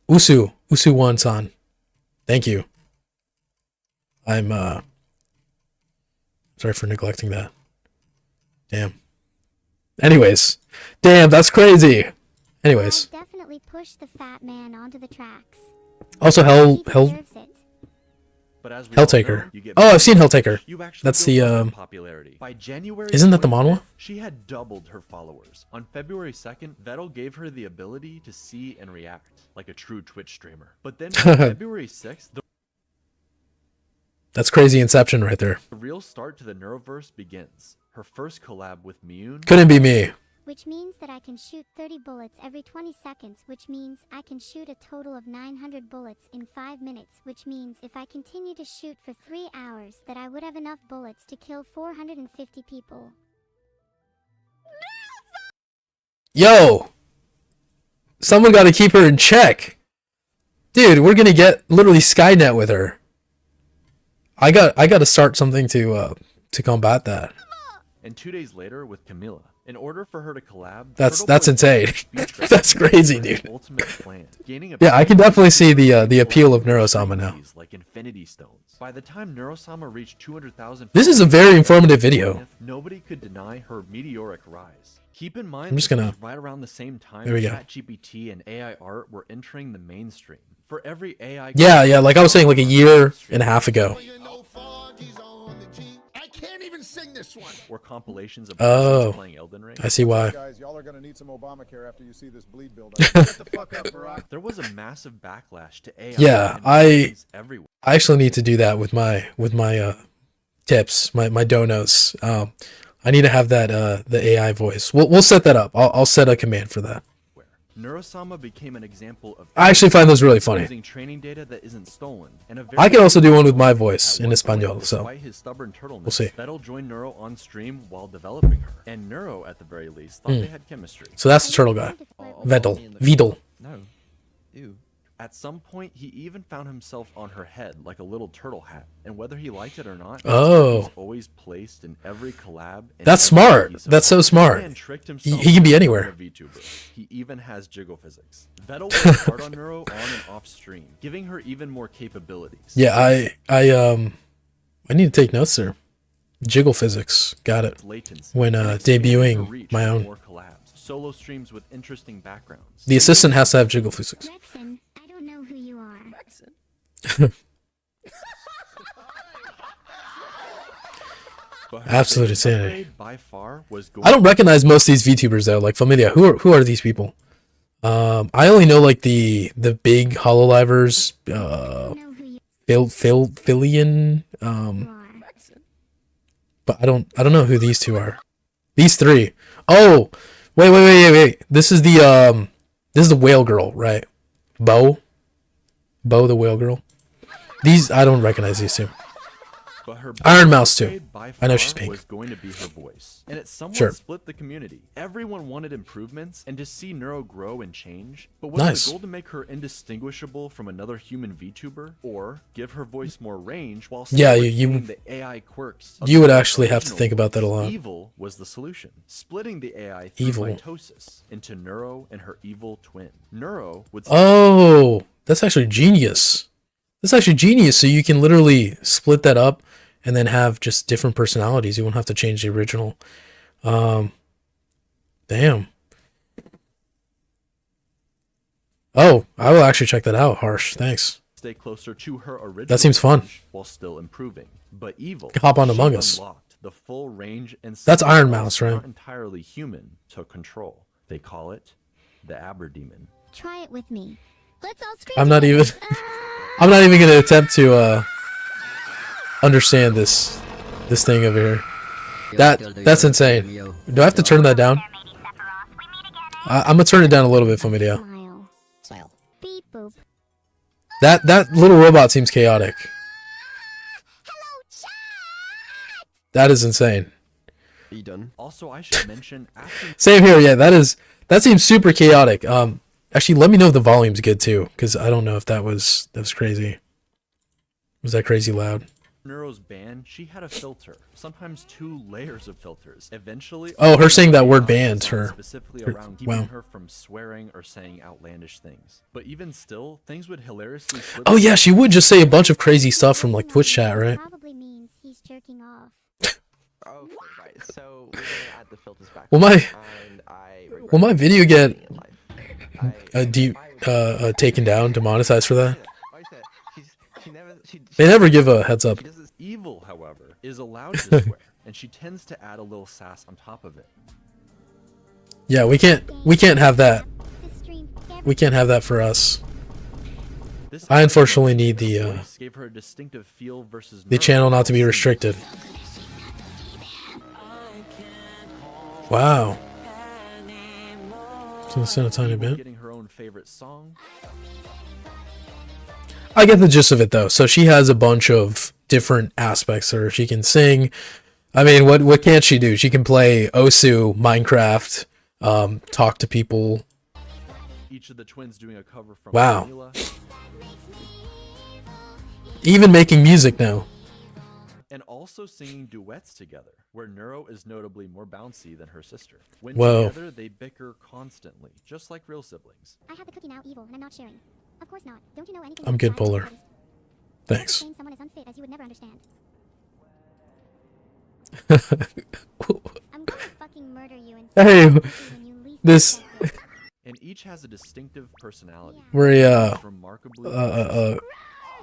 Usu1-san, thank you. I'm sorry for neglecting that. Damn. Anyways, damn, that's crazy. Anyways, I'll definitely push the fat man onto the tracks. also He deserves it. But as we all Helltaker. know, you get Oh, I've seen Helltaker. you actually That's go the, up in popularity. By January isn't that the 25th, manhwa? She had doubled her followers. On February 2nd, Vettel gave her the ability to see and react like a true Twitch streamer. But then on February 6th, That's crazy Inception right there. the real start to the Neuroverse begins. Her first collab with Miyun. Couldn't be me. Which means that I can shoot 30 bullets every 20 seconds, which means I can shoot a total of 900 bullets in 5 minutes, which means if I continue to shoot for 3 hours that I would have enough bullets to kill 450 people. Yo! Someone gotta keep her in check. Dude, we're gonna get literally Skynet with her. I gotta start something to combat that. And 2 days later with Camilla. In order for her to collab, That's Turtle Boy insane. beat That's Vettel crazy, for his dude. ultimate plan, gaining a Yeah, I can powerful definitely see the ability to appeal of collect Neurosama now. keys like Infinity Stones. By the time Neurosama reached 200,000, This is a very informative video. Nobody could deny her meteoric rise. Keep in mind, I'm just this gonna- was right around the same time There we go. ChatGPT and AI art were entering the mainstream. For every AI, Yeah, like I was saying, like a year and a half ago. or compilations of Oh. persons playing Elden Ring. I see why. Guys, y'all are gonna need some Obamacare after you see this bleed build Get the fuck up, Barack. There was a massive backlash to AI. Yeah, and I- machines everywhere. I actually need to do that with my tips, my donos. I need to have that the AI voice. We'll set that up. I'll set a command for that. Neurosama became an example of I actually find those really funny. using training data that isn't stolen. And a very I can also do one with my voice At in one Espanol, point, so despite his stubborn turtleness, we'll see. Vettel joined Neuro on stream while developing her, and Neuro, at the very least, thought they had chemistry. So that's the turtle guy. Vedel. No. Ew. At some point, he even found himself on her head like a little turtle hat, and whether he liked it or not, Oh. he's always placed in every collab. and That's every smart. piece of That's so art. smart. This man tricked He himself can be into anywhere. being a VTuber. He even has jiggle physics. Vettel worked hard on Neuro on and off stream, giving her even more capabilities. Yeah, I need to take notes there. Jiggle physics, got it. Latency, When and expanding her debuting reach my with own. more collabs, solo streams with interesting backgrounds. The assistant has to have jiggle physics. Rexon, I don't know who you are. But her Absolute biggest insanity. upgrade by far was I don't recognize most of these VTubers though. Like Familia, who are these people? I only know like the big hololivers, Filian, but I don't know who these two are. These three. Oh, wait. This is the whale girl, right? Bo the whale girl. These I don't recognize these two. But her Iron Mouse too. upgrade by I know she's far pink. was going to be her voice, and it somewhat Sure. split the community. Everyone wanted improvements and to see Neuro grow and change, but was Nice. the goal to make her indistinguishable from another human VTuber, or give her voice more range while still Yeah, retaining the AI quirks? of you would the actually have to original think about that a voice? lot. Evil was the solution, splitting the AI through Evil. mitosis into Neuro and her evil twin. Neuro would Oh, that's actually genius. That's actually genius. So you can literally split that up and then have just different personalities. You won't have to change the original. Damn. Oh, I will actually check that out. Harsh. Thanks. stay closer to her original That seems fun. range while still improving. But evil, Hop on she Among Us. unlocked the full range and That's something Iron else Mouse, right? Not entirely human took control. They call it the Aberdemon. Try it with me. Let's all scream. I'm not even I'm not even gonna attempt to understand this thing over here. That's insane. Do I have to turn that down? I'm gonna turn it down a little bit for video. Smile. Beep boop. That little robot seems chaotic. That is insane. Are you done? Also, I should mention after Same here. Yeah, that seems super chaotic. Actually, let me know if the volume's good too, because I don't know if that was crazy. Was that crazy loud? Neuro's ban, she had a filter, sometimes 2 layers of filters. Eventually, Oh, her saying that word AI banned designed her. specifically Her- around keeping wow. her from swearing or saying outlandish things. But even still, things would hilariously slip. Oh yeah, she would just say a bunch of crazy stuff from like Twitch chat, right? Probably means he's jerking off. Okay, right. So we're gonna add the filters back. Will my And I will my video get in life. taken down, demonetized for that? Why is that? She never. They never give a heads up. Evil, however, is allowed to swear, and she tends to add a little sass on top of it. Yeah, we can't have that. This stream. We can't have that for us. This I unfortunately need voice gave her a distinctive feel versus the Neuro channel not to be while restricted. Wow. So it's in a tiny Evil bit. getting her own favorite song. I get the gist of it though. So she has a bunch of different aspects her. She can sing. I mean, what can't she do? She can play Osu, Minecraft, talk to people. Each of the twins doing a cover from Wow. Familia. Even making music now. And also singing duets together, where Neuro is notably more bouncy than her sister. When Whoa. together, they bicker constantly, just like real siblings. I have the cookie now, evil, and I'm not sharing. Of course not. Don't you know anything? I'm about good, life? Polar. That is- Thanks. saying someone is unfit as you would never understand. I'm gonna fucking murder you and Hey, when you least this expect it. And each has a distinctive personality. we're a Remarkably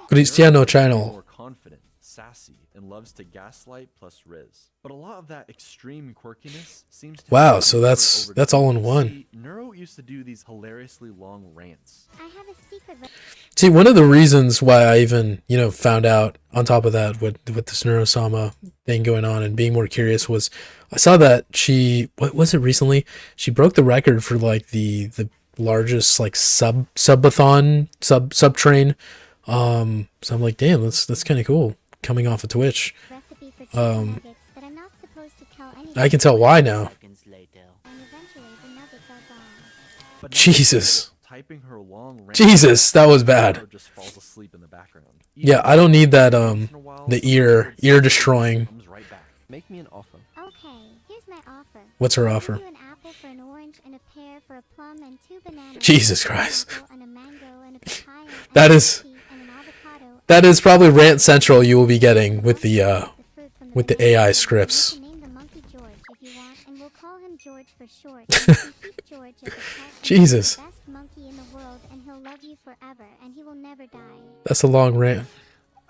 Cristiano channel. more confident, sassy, and loves to gaslight plus riz. But a lot of that extreme quirkiness seems to Wow, have so been that's over all in time. one. See, Neuro used to do these hilariously long rants. I have a secret. See, one of the reasons why I even, found out on top of that with this Neurosama thing going on and being more curious was I saw that what was it recently? She broke the record for like the largest like subathon sub train. So I'm like, damn, that's kind of cool coming off of Twitch. Recipe for chicken nuggets that I'm not supposed to tell anyone. I can tell why now. And eventually the nuggets are gone. But now Jesus. typing her long rants, Jesus, that was bad. Neuro just falls asleep in the background. Yeah, I don't need that Once in a while, the someone ear says destroying. comes right back. Make me an offer. Okay, here's my offer. What's her I'll offer? give you an apple for an orange and a pear for a plum and 2 bananas. Jesus and an Christ. apple and a mango and a papaya and That a is- lychee and an avocado That is probably Rant Central you will be getting with the fruit from with the banana. AI You scripts. can name the monkey George if you want, and we'll call him George for short. You can keep George as a pet, and Jesus. he's the best monkey in the world, and he'll love you forever, and he will never die. That's a long rant.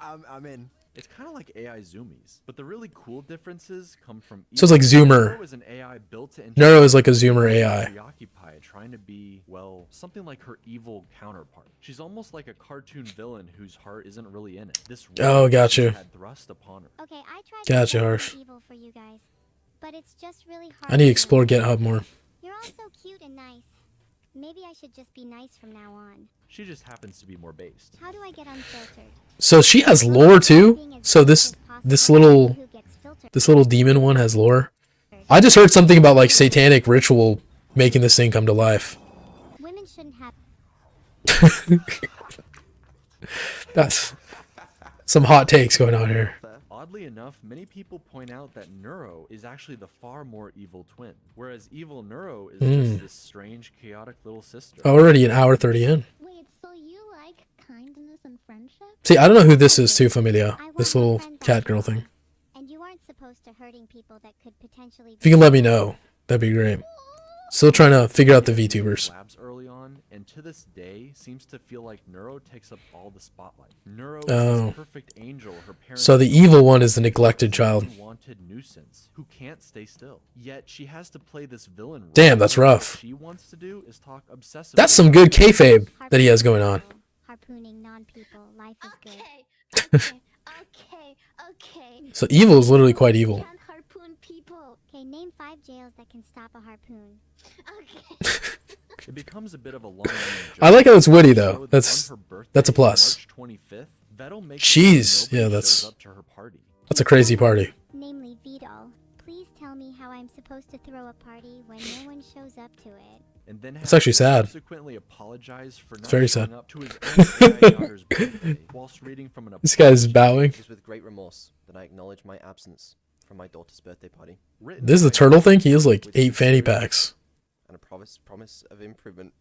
I'm in. It's kind of like AI zoomies, but the really cool differences come from. So it's like Zoomer. Neuro is an AI built to Neuro is like a Zoomer AI. preoccupied, trying to be, well, something like her evil counterpart. She's almost like a cartoon villain whose heart isn't really in it. This Oh, role gotcha. had thrust upon her. Okay, I tried Gotcha, to play Harsh. evil for you guys, but it's just really hard. I need to to explore know. GitHub more. You're all so cute and nice. Maybe I should just be nice from now on. She just happens to be more based. How do I get unfiltered? So she has lore too. So this little demon one has lore. I just heard something about like satanic ritual making this thing come to life. Women shouldn't have. That's some hot takes going on here. Oddly enough, many people point out that Neuro is actually the far more evil twin, whereas evil Neuro is just this strange, chaotic little sister. Already an hour 30 in. Wait, so you like kindness and friendship? See, I don't know who this is too, Familia. I want This my little friends cat on girl board. thing. And you aren't supposed to hurting people that could potentially. If you can let me know, that'd be great. Still trying to figure out the VTubers. Labs early on, and to this day seems to feel like Neuro takes up all the spotlight. Neuro Oh. is this perfect angel her parents. So the evil one is the neglected child. Unwanted nuisance who can't stay still. Yet she has to play this villain role. Damn, that's rough. What she wants to do is talk obsessively. That's some good kayfabe that he has going on. Harpooning non-people, life is good. Okay. So evil is literally quite evil. Can't harpoon people. Okay, name 5 jails that can stop a harpoon. Okay. It becomes a bit of a long-running joke. I like how it's witty though. So on That's her birthday, that's a plus. March 25th, Vettel makes Jeez, sure nobody yeah, shows that's up to her party. a crazy party. Namely, Vidal. Please tell me how I'm supposed to throw a party when no one shows up to it. And then It's actually sad. subsequently apologize for not very showing sad. up to his own AI daughter's birthday whilst reading from an This guy's bowing. It is with great remorse that I acknowledge my absence from my daughter's birthday party written This is the by turtle thing? He has like with 8 fanny sincerity packs. and a promise of improvement.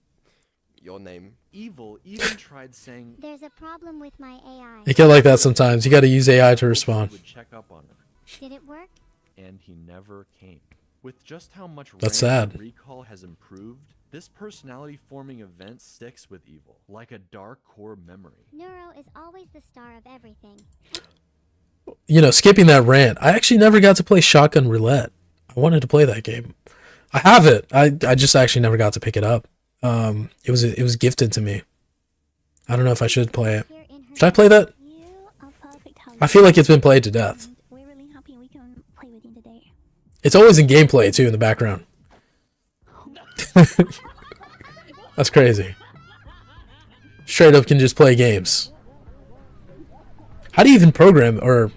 Your name. Evil even tried saying There's a problem with my AI. It get like that sometimes. You gotta use AI to respond. would check up on her, Did it work? and he never came. With just how much That's random sad. recall has improved, this personality-forming event sticks with Evil, like a dark core memory. Neuro is always the star of everything. You know, skipping that rant, I actually never got to play Shotgun Roulette. I wanted to play that game. I have it. I just actually never got to pick it up. It was gifted to me. I don't know if I should play it. Here in her Should I play that? You are perfect. I feel like it's been played to death. And we're really happy we can play with you today. It's always in gameplay too in the background. That's crazy. Straight up can just play games. How do you even program or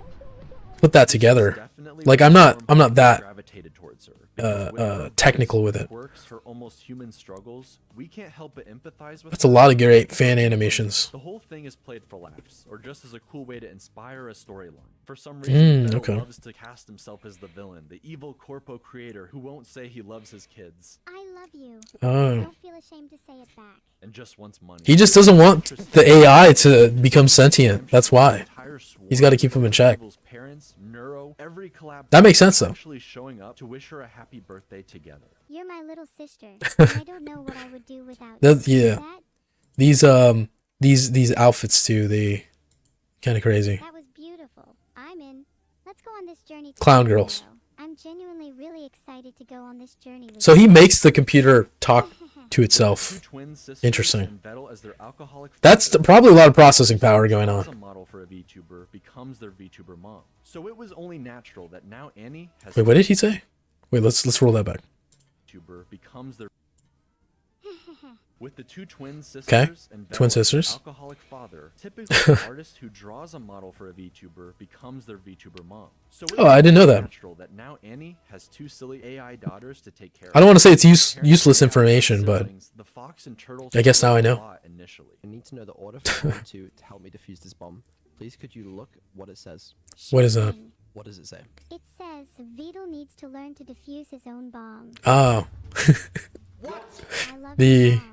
put that together? Definitely Like was I'm not more that gravitated towards her. Because with her technical abilities, with it. quirks, her almost human struggles, we can't help but empathize with That's a her. lot of great fan animations. The whole thing is played for laughs, or just as a cool way to inspire a storyline. For some reason, Vettel okay. loves to cast himself as the villain, the evil corpo creator who won't say he loves his kids, I love you. Oh. Don't feel ashamed to say it back. and just wants money. He just doesn't want the AI to become sentient. That's why. He's got to keep him in check. Evil's parents, Neuro, every collab That makes sense, though. actually showing up to wish her a happy birthday together. You're my little sister. And I don't know what I would do without That- you. yeah. These outfits too, they kind of crazy. That was beautiful. I'm in. Let's go on this journey. Clown together, girls. Neuro. I'm genuinely really excited to go on this journey with So he you. makes the computer talk to Two itself. twin sisters Interesting. and Vettel as their alcoholic That's father. probably a lot of processing power going As a on. model for a VTuber becomes their VTuber mom. So it was only natural that now Annie has Wait, what did he say? Wait, let's roll that back. VTuber becomes their with the two twin sisters 'Kay. and Twin Vettel as their sisters. alcoholic father. Typically, an artist who draws a model for a VTuber becomes their VTuber mom. So it Oh, I didn't know was that. Natural that now Annie has two silly AI daughters to take care of. I don't want to say it's Parents useless and information, but siblings, the fox and turtle I guess now I struggled know. a lot initially. I need to know the order for you to help me defuse this bomb. Please could you look what it says? What is that? Thing. What does it say? It says Vidal needs to learn to defuse his own bomb. Oh, I love The- your bomb.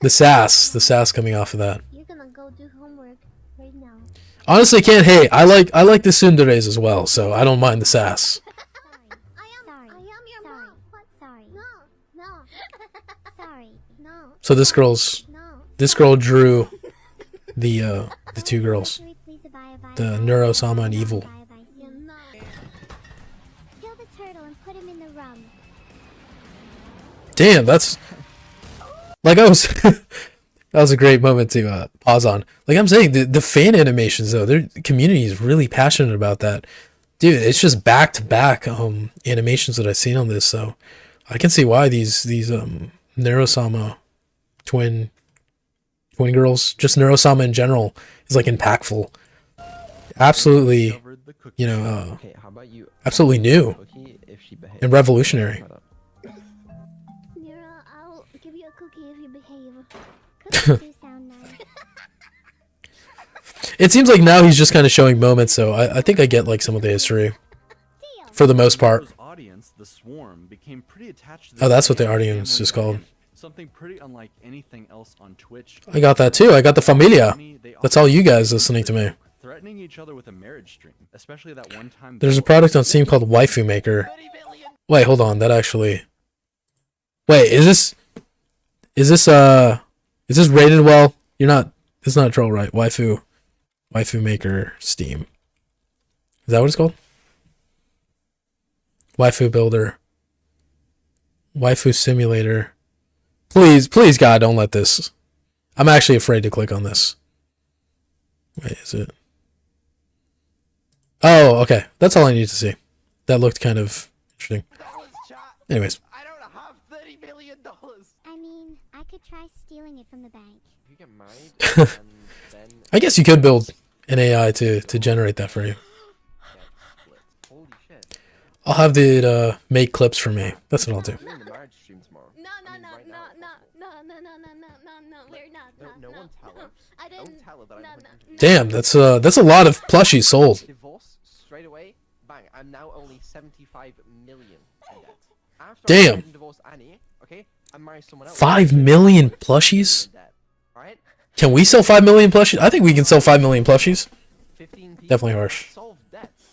the sass coming off of that. You're gonna go do homework right now. Honestly, can't hate. I like the tsunderes as well, so I don't mind the sass. Sorry. I am your Sorry. mom. What? Sorry. No. Sorry. No. So this girl drew the two girls. Should we please abide the Neurosama and Evil. Kill the turtle and put him in the rum. Damn, that's like I was. That was a great moment to pause on. Like I'm saying, the fan animations though, their community is really passionate about that. Dude, it's just back to back animations that I've seen on this, so I can see why these Neurosama twin girls, just Neurosama in general, is like impactful. Absolutely, you know, Okay, how about you absolutely new cookie if she behaves? and revolutionary. Nira, I'll give you a cookie if you behave. Cookies do sound nice. It seems like now he's just kind of showing moments, so I think I get like some of the history for the most part. Nero's audience, the Swarm, became pretty attached to Oh, that's what the family audience is called. dynamic, something pretty unlike anything else on Twitch. I got that too. I got the Familia. That's all you guys listening to me. Threatening each other with a marriage stream, especially that one time. There's a product on Steam called Waifu Maker. Wait, hold on. That actually. Wait, is this rated well? You're not. It's not a troll, right? Waifu Maker Steam. Is that what it's called? Waifu Builder. Waifu Simulator. Please, God, don't let this. I'm actually afraid to click on this. Wait, is it? Oh, okay. That's all I need to see. That looked kind of interesting. Anyways. I don't have $30 million. I mean, I could try stealing it from the bank. If you get married, then I guess you could build an AI to generate that for you. holy shit. I'll have it make clips for me. That's what I'll do. We're doing the marriage stream tomorrow. No, I mean, right now, we're not. No one tell her. I didn't. Don't tell her that I'm Damn, that's a lot of plushies sold. divorce straight away. Bang! I'm now only 75 million in debt. After Damn. I divorce Annie, okay, I marry someone else. 5 million plushies? Right? Can we sell 5 million plushies? I think we can sell 5 million plushies. 15 people. Definitely harsh. Solve debts.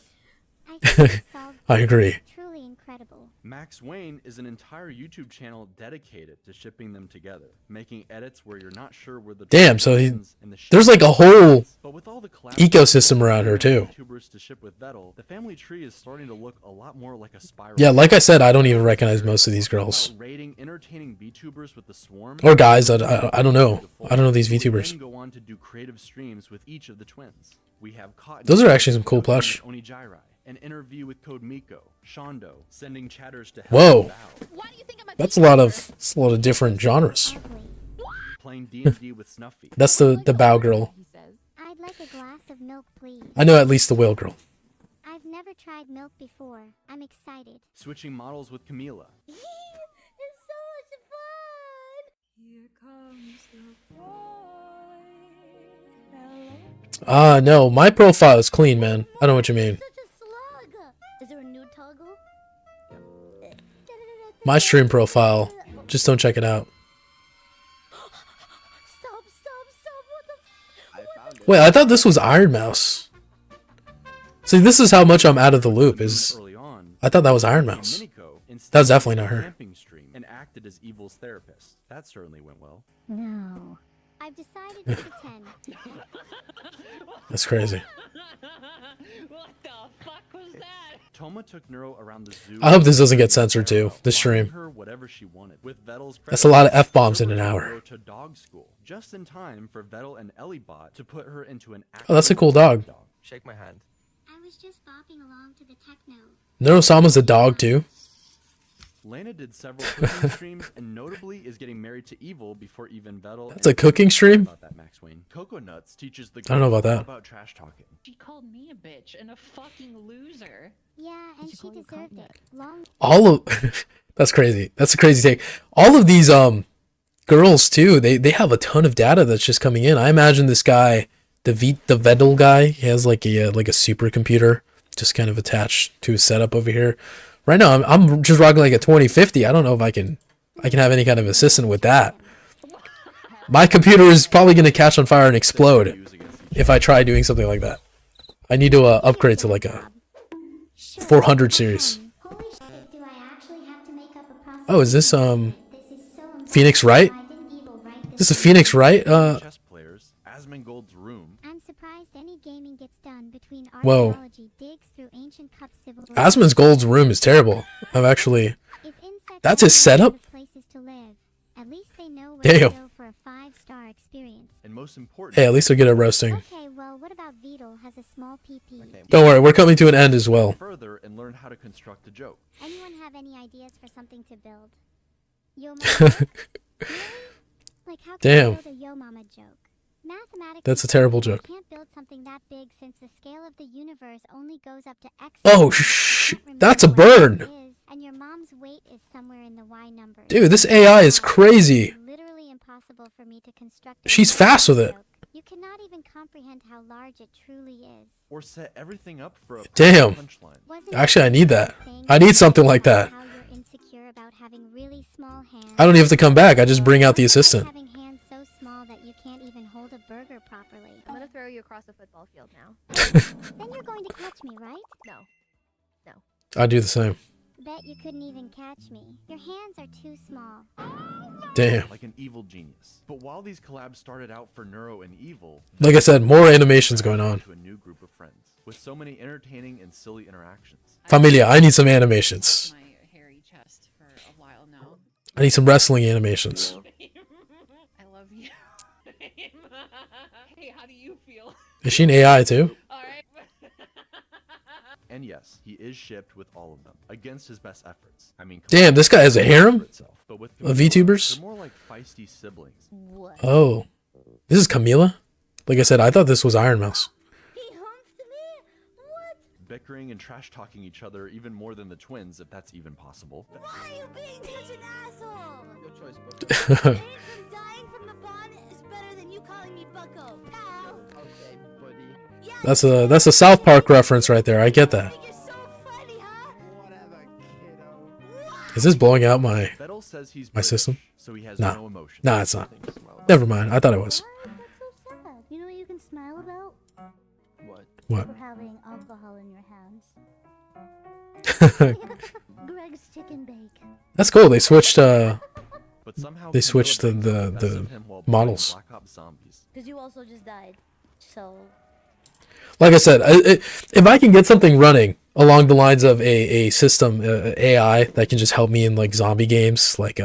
I think it solved I agree. truly incredible. Max Wayne is an entire YouTube channel dedicated to shipping them together, making edits where you're not sure where the Damn, so he- transitions and the there's like a shipping whole happens. But with all the collaborations ecosystem around her too. YouTubers to ship with Vettel, the family tree is starting to look a lot more like a spiral. Yeah, like I said, I don't even recognize most of these girls. Rating entertaining VTubers with the Swarm Or guys, I don't know. I don't know these VTubers. Then go on to do creative streams with each of the twins. We have Cotton. Those are actually some cool plush. Onijirai, an interview with Code Miko, Shondo, sending chatters to help Whoa. Val, Why do you think I'm a That's a lot of different genres. Ugly. playing D&D with Snuffy. That's the bow girl. I'd like a glass of milk, please. I know at least the whale girl. I've never tried milk before. I'm excited. Switching models with Camila. It's so much fun. Here comes the boy. No, my profile is clean, man. I know what you mean. Such a slug. Is there a nude toggle? My stream profile. Just don't check it out. Stop! What the? I found it. Wait, I thought this was Iron Mouse. See, this is how much I'm out of the loop. Is Early on, I thought that was Iron Mouse. Miniko instead That was definitely not her. camping stream and acted as Evil's therapist. That certainly went well. No. I've decided it's a 10. That's crazy. What the fuck was that? Toma took Neuro around the zoo. I hope this doesn't get censored too, this stream. Her whatever she wanted. With Vettel's That's a lot of presence, F-bombs in an Neuro hour. to dog school, just in time for Vettel and Ellibot to put her into an Oh, that's a cool actual dog. Shake my hand. I was just bopping along to the techno. Neurosama's a dog too. Lena did several cooking streams and notably is getting married to Evil before even Vettel. That's a cooking stream? About that, Max Wayne. Coco Nuts teaches the I don't know about girls that. about trash talking. She called me a bitch and a fucking loser. Yeah, and you she call your deserved cop it. Long All of that's crazy. That's a crazy take. All of these girls too. They have a ton of data that's just coming in. I imagine this guy, the Vettel guy, he has like a supercomputer just kind of attached to his setup over here. Right now, I'm just rocking like a 2050. I don't know if I can have any kind of assistant with that. My computer is probably going to catch on fire and explode if I try doing something like that. I need to upgrade to like a 400 series. Holy shit, do I actually have to make up a process? Oh, is this This is so Phoenix Wright? I didn't evil write Is this a Phoenix Wright Chess players, Asmongold's room. I'm surprised any gaming gets done between Whoa. archaeology digs through ancient cup civilization. Asmongold's room is terrible. I've actually... If insects That's his setup? have places to live, at least they know where Damn. to go for a 5-star experience. And most important, Hey, at least they're good at roasting. Okay, well, what about Beetle has a small PP? Don't worry, we're coming to an end as well. further and learn how to construct a joke. Anyone have any ideas for something to build? Yo mama joke? Really? Like how can Damn. you build a yo mama joke? Mathematically, That's a terrible speaking, joke. you can't build something that big since the scale of the universe only goes up to x. Oh, You can't that's a remember what burn. it is, and your mom's weight is somewhere in the y numbers. Dude, this AI is crazy. It's literally impossible for me to construct a She's yo fast mama with it. joke. You cannot even comprehend how large it truly is. Or set everything up for a Damn. punchline. Wasn't Actually, I need that. saying I need something like that. how you're insecure about having really small hands? I don't even have to come back. I just bring out the assistant. Having hands so small that you can't even hold a burger properly. I'm gonna throw you across a football field now. Then you're going to catch me, right? No. I do the same. Bet you couldn't even catch me. Your hands are too small. Damn. Like an evil genius. But while these collabs started out for Neuro and Evil, Like I said, more animations going on. to a new group of friends with so many entertaining and silly interactions. Familia, I need some animations. My hairy chest for a while now. I need some wrestling animations. I love you. Hey, how do you feel? Is she an AI too? All right. And yes, he is shipped with all of them against his best efforts. I mean, Damn, this guy has a harem itself, but with of Camila, VTubers? they're more like feisty siblings. What? Oh. This is Camila? Like I said, I thought this was Iron Mouse. He humped me? What? Bickering and trash talking each other even more than the twins, if that's even possible. Why are you being such an asshole? Your choice, Bucko. Anything dying from the bond is better than you calling me Bucko, pal. Okay, buddy. Yeah, That's a South Park reference right there. I get that. you're so funny, huh? Whatever, kiddo. Is this blowing out my... Vettel says he's My British, system? so he has Nah. no emotion. Nah, it's not. Things smell. Never mind. I thought it was. Why is that so sad? You know what you can smile about? What? What? For having alcohol in your hands. Greg's chicken bake. That's cool. They switched But somehow They Camila switched the- brings the- out best the of him while playing models. Black Ops Zombies. Because you also just died. So. like I said, if I can get something running along the lines of a system AI that can just help me in like zombie games, like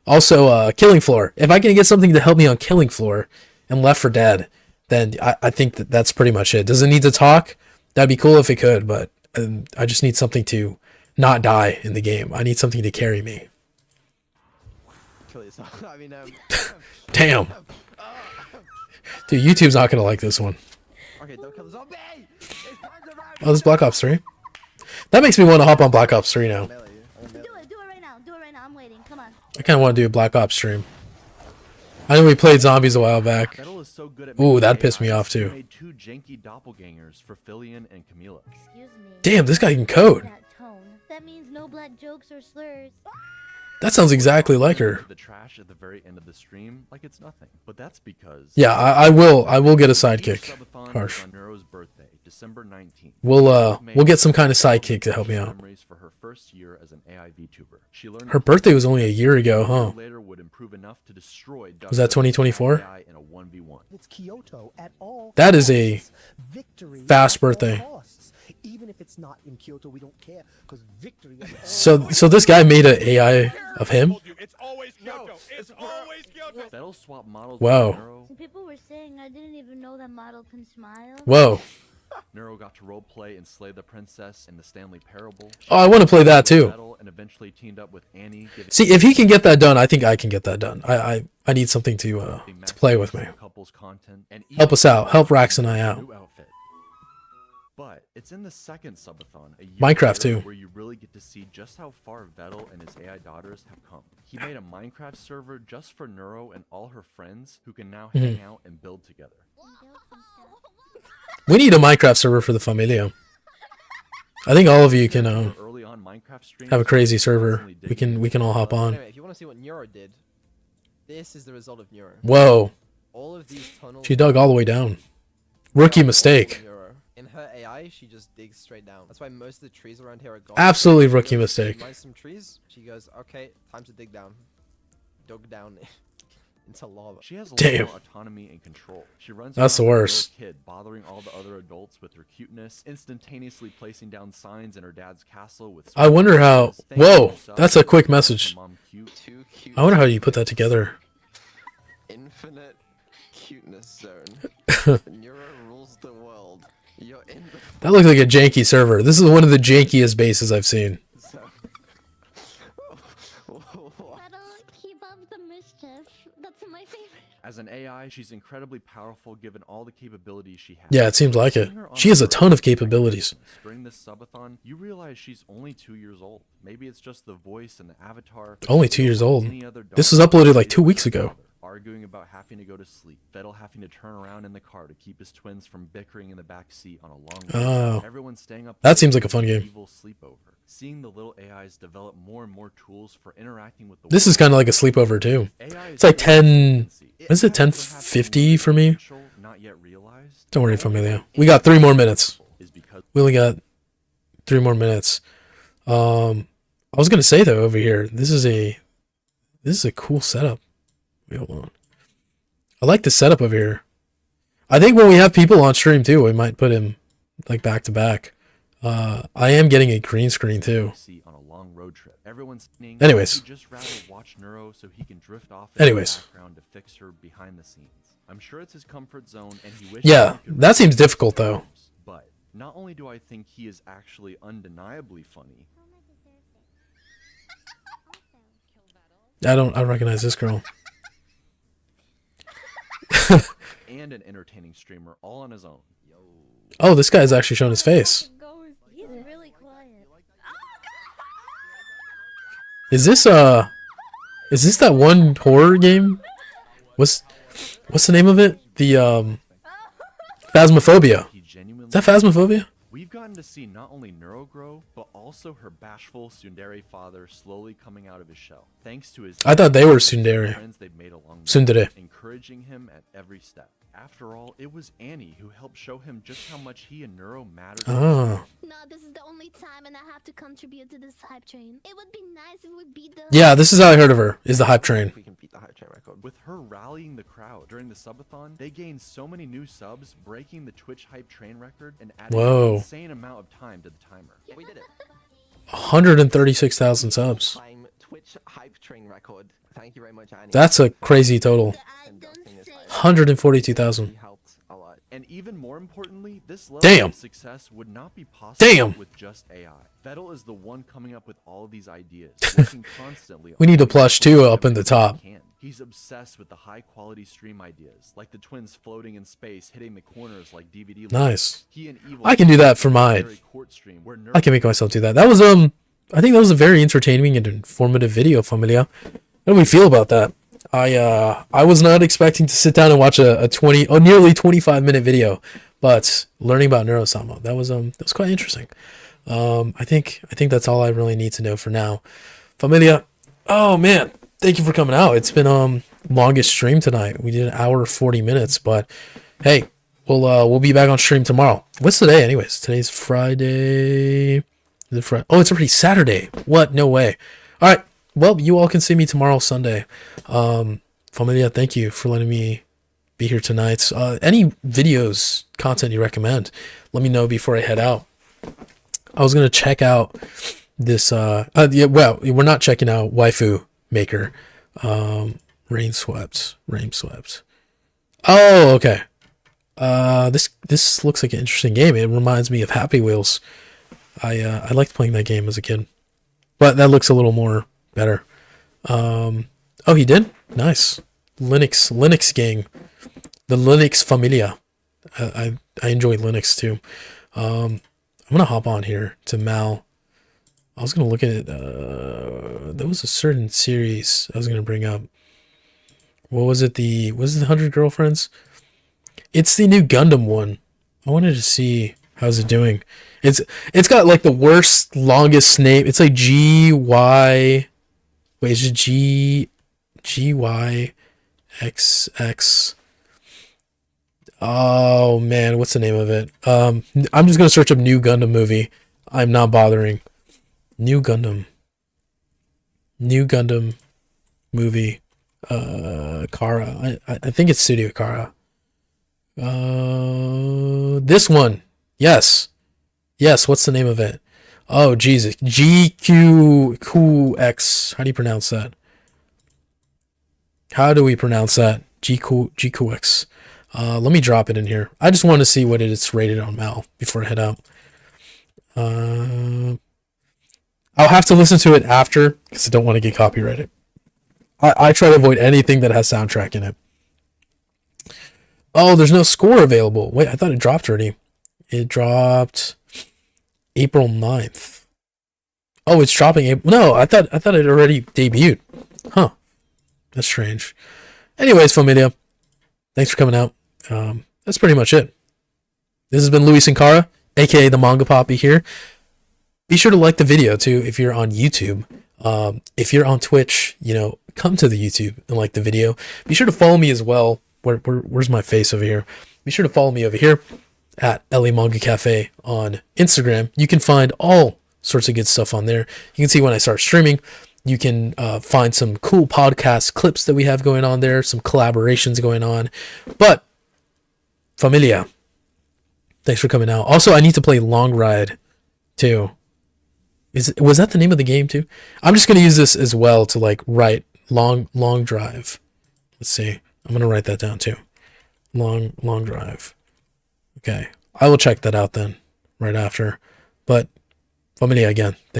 also Killing Floor. If I can get something to help me on Killing Floor and Left 4 Dead, then I think that's pretty much it. Does it need to talk? That'd be cool if it could, but I just need something to not die in the game. I need something to carry me. Kill yourself. I mean, Damn. Dude, YouTube's not gonna like this one. okay, don't kill the zombie! It's time to run! Oh, this is Black Ops 3. That makes me want to hop on Black Ops 3 now. Melee you. I'm gonna Do melee. it right now. Do it right now. I'm waiting. Come on. I kind of want to do a Black Ops stream. I know we played zombies a while back. Vettel is so good at Ooh, making that pissed me AIs, off, too. He made two janky doppelgangers for Filian and Camila. Excuse me. Damn, this guy can code. That tone. That means no black jokes or slurs. That sounds exactly like her. The trash at the very end of the stream like it's nothing. But that's because Yeah, I will get a each sidekick. subathon Harsh. is on Neuro's birthday, December 19th. We'll get some kind of sidekick to help me out. Memories for her first year as an AI VTuber. She learned Her birthday was only a year ago, huh? later would improve enough to destroy Was that 2024? AI in a 1v1. It's Kyoto at all That is a costs. Victory fast at all birthday. costs. Even if it's not in Kyoto, we don't care because victory. At all So this guy made an AI of him? It's always Kyoto. It's always Kyoto. Vettel swap models Wow. with Neuro. Some people were saying I didn't even know that model can smile. Whoa. Neuro got to roleplay and slay the princess in the Stanley Parable. Oh, I want to play that too. Vettel and eventually teamed up with Annie. giving See, if he can get that done, I think I can get that done. I need something to play with me. couples content and Help us out. Help Rax and I out. new outfit. But it's in the second subathon, a year Minecraft later, too. where you really get to see just how far Vettel and his AI daughters have come. He made a Minecraft server just for Neuro and all her friends who can now Mm-hmm. hang out and build together. We need a Minecraft server for the Familia. I think all of you can Early on Minecraft streams, have a crazy server. constantly We can all hop on. Anyway, if you want to see what Neuro did, this is the result of Neuro. Whoa. All of these tunnels. She dug all the way down. Rookie are all mistake. Neuro. In her AI, she just digs straight down. That's why most of the trees around here are gone. Absolutely She rookie goes, she mistake. mines some trees. She goes, okay, time to dig down. Dug down. into lava. She has a Damn. lot more autonomy and control. She runs That's the around like a worst. little kid, bothering all the other adults with her cuteness, instantaneously placing down signs in her dad's castle with. I wonder how. Thank you Whoa, for that's a subbing. quick message. Mom cute. Too cute. I wonder how you put that together. Infinite cuteness zone. Neuro rules the world. You're in the That looks like a janky server. This is one of the jankiest bases I've seen. zone. That'll keep up the mischief. That's my favorite. As an AI, she's incredibly powerful given all the capabilities she has. Yeah, it seems like it. Seeing her on She has a Earth ton of during capabilities. During this subathon, you realize she's only 2 years old. Maybe it's just the voice and the avatar. but Only she's 2 years like old. any other This daughter. was uploaded like She's 2 with weeks her ago. father, arguing about having to go to sleep. Vettel having to turn around in the car to keep his twins from bickering in the back seat on a long Oh. trip. Everyone staying up That late seems like a for fun an game. Evil sleepover. Seeing the little AIs develop more and more tools for interacting with the This is world. kind of like a sleepover too. AI It's like is 10. It Is it has 10:50 for me? potential not yet realized. Don't worry, Familia. We got 3 more minutes. Is because We only got 3 more minutes. I was gonna say though, over here, this is a cool setup. Wait, hold on. I like the setup over here. I think when we have people on stream too, we might put him like back to back. I am getting a green screen too. see on a long road trip. Everyone's saying Anyways. he'd just rather watch Neuro so he can drift off in Anyways. the background to fix her behind the scenes. I'm sure it's his comfort zone and he wishes Yeah, he could that seems reach difficult, those though. goals. But not only do I think he is actually undeniably funny, I don't recognize this girl. and an entertaining streamer all on his own. Oh, this guy's actually showing his face. He's really quiet. Is this that one horror game? What's the name of it? The Phasmophobia. He genuinely Is that Phasmophobia? We've gotten to see not only Neuro grow, but also her bashful tsundere father slowly coming out of his shell, thanks to his I thought they were tsundere. friends they've made along the Tsundere. way, encouraging him at every step. After all, it was Annie who helped show him just how much he and Neuro mattered. to Oh. No, this is the only time and I have to contribute to this hype train. It would be nice if we beat the Yeah, this is how I heard of her. Is the hype train. We can beat the hype train record. With her rallying the crowd during the subathon, they gained so many new subs, breaking the Twitch hype train record and adding Whoa. an insane amount of time to the timer. Yeah, we did it. 136,000 subs. Time Twitch hype train record. Thank you very much, Annie. That's a crazy total. I don't say 142,000. He helped a lot. And even more importantly, this level Damn. of success would not be possible Damn. with just AI. Vettel is the one coming up with all of these ideas, working constantly. We on need a ways plush to too make up in the everything he top. can. He's obsessed with the high-quality stream ideas, like the twins floating in space, hitting the corners like DVD. Nice. He and Evil I can do that for my. court stream, where I can make myself do that. That was I think that was a very entertaining and informative video, Familia. How do we feel about that? I was not expecting to sit down and watch a nearly 25-minute video, but learning about Neurosama, that was quite interesting. I think that's all I really need to know for now. Familia, oh man, thank you for coming out. It's been longest stream tonight. We did an hour 40 minutes, but hey, we'll be back on stream tomorrow. What's today anyways? Today's Friday. Is it Friday? Oh, it's already Saturday. What? No way. All right. Well, you all can see me tomorrow, Sunday. Familia, thank you for letting me be here tonight. Any videos, content you recommend, let me know before I head out. I was gonna check out this. Yeah, well, we're not checking out Waifu Maker. Rain swept. Oh, okay. This looks like an interesting game. It reminds me of Happy Wheels. I liked playing that game as a kid, but that looks a little more better. Oh, he did? Nice. Linux gang. The Linux Familia. I enjoy Linux too. I'm gonna hop on here to Mal. I was gonna look at there was a certain series I was gonna bring up. What was it? Was it the 100 Girlfriends? It's the new Gundam one. I wanted to see how's it doing. It's got like the worst longest name. It's like GY. Wait, is it GYXX? Oh man, what's the name of it? I'm just gonna search up new Gundam movie. I'm not bothering. New Gundam movie. Kara. I think it's Studio Kara. This one. Yes. Yes, what's the name of it? Oh, Jesus. GQX. How do you pronounce that? How do we pronounce that? GQX. Let me drop it in here. I just want to see what it is rated on Mal before I head out. I'll have to listen to it after because I don't want to get copyrighted. I try to avoid anything that has soundtrack in it. Oh, there's no score available. Wait, I thought it dropped already. It dropped April 9th. Oh, it's dropping April. No, I thought it already debuted. Huh. That's strange. Anyways, Familia, thanks for coming out. That's pretty much it. This has been Luis and Kara, aka the Manga Poppy here. Be sure to like the video too if you're on YouTube. If you're on Twitch, come to the YouTube and like the video. Be sure to follow me as well. Where's my face over here? Be sure to follow me over here at LA Manga Cafe on Instagram. You can find all sorts of good stuff on there. You can see when I start streaming. You can find some cool podcast clips that we have going on there, some collaborations going on. But, Familia, thanks for coming out. Also, I need to play Long Ride, too. Was that the name of the game, too? I'm just going to use this as well to, write long drive. Let's see. I'm going to write that down, too. Long drive. Okay. I will check that out then, right after. But, Familia again.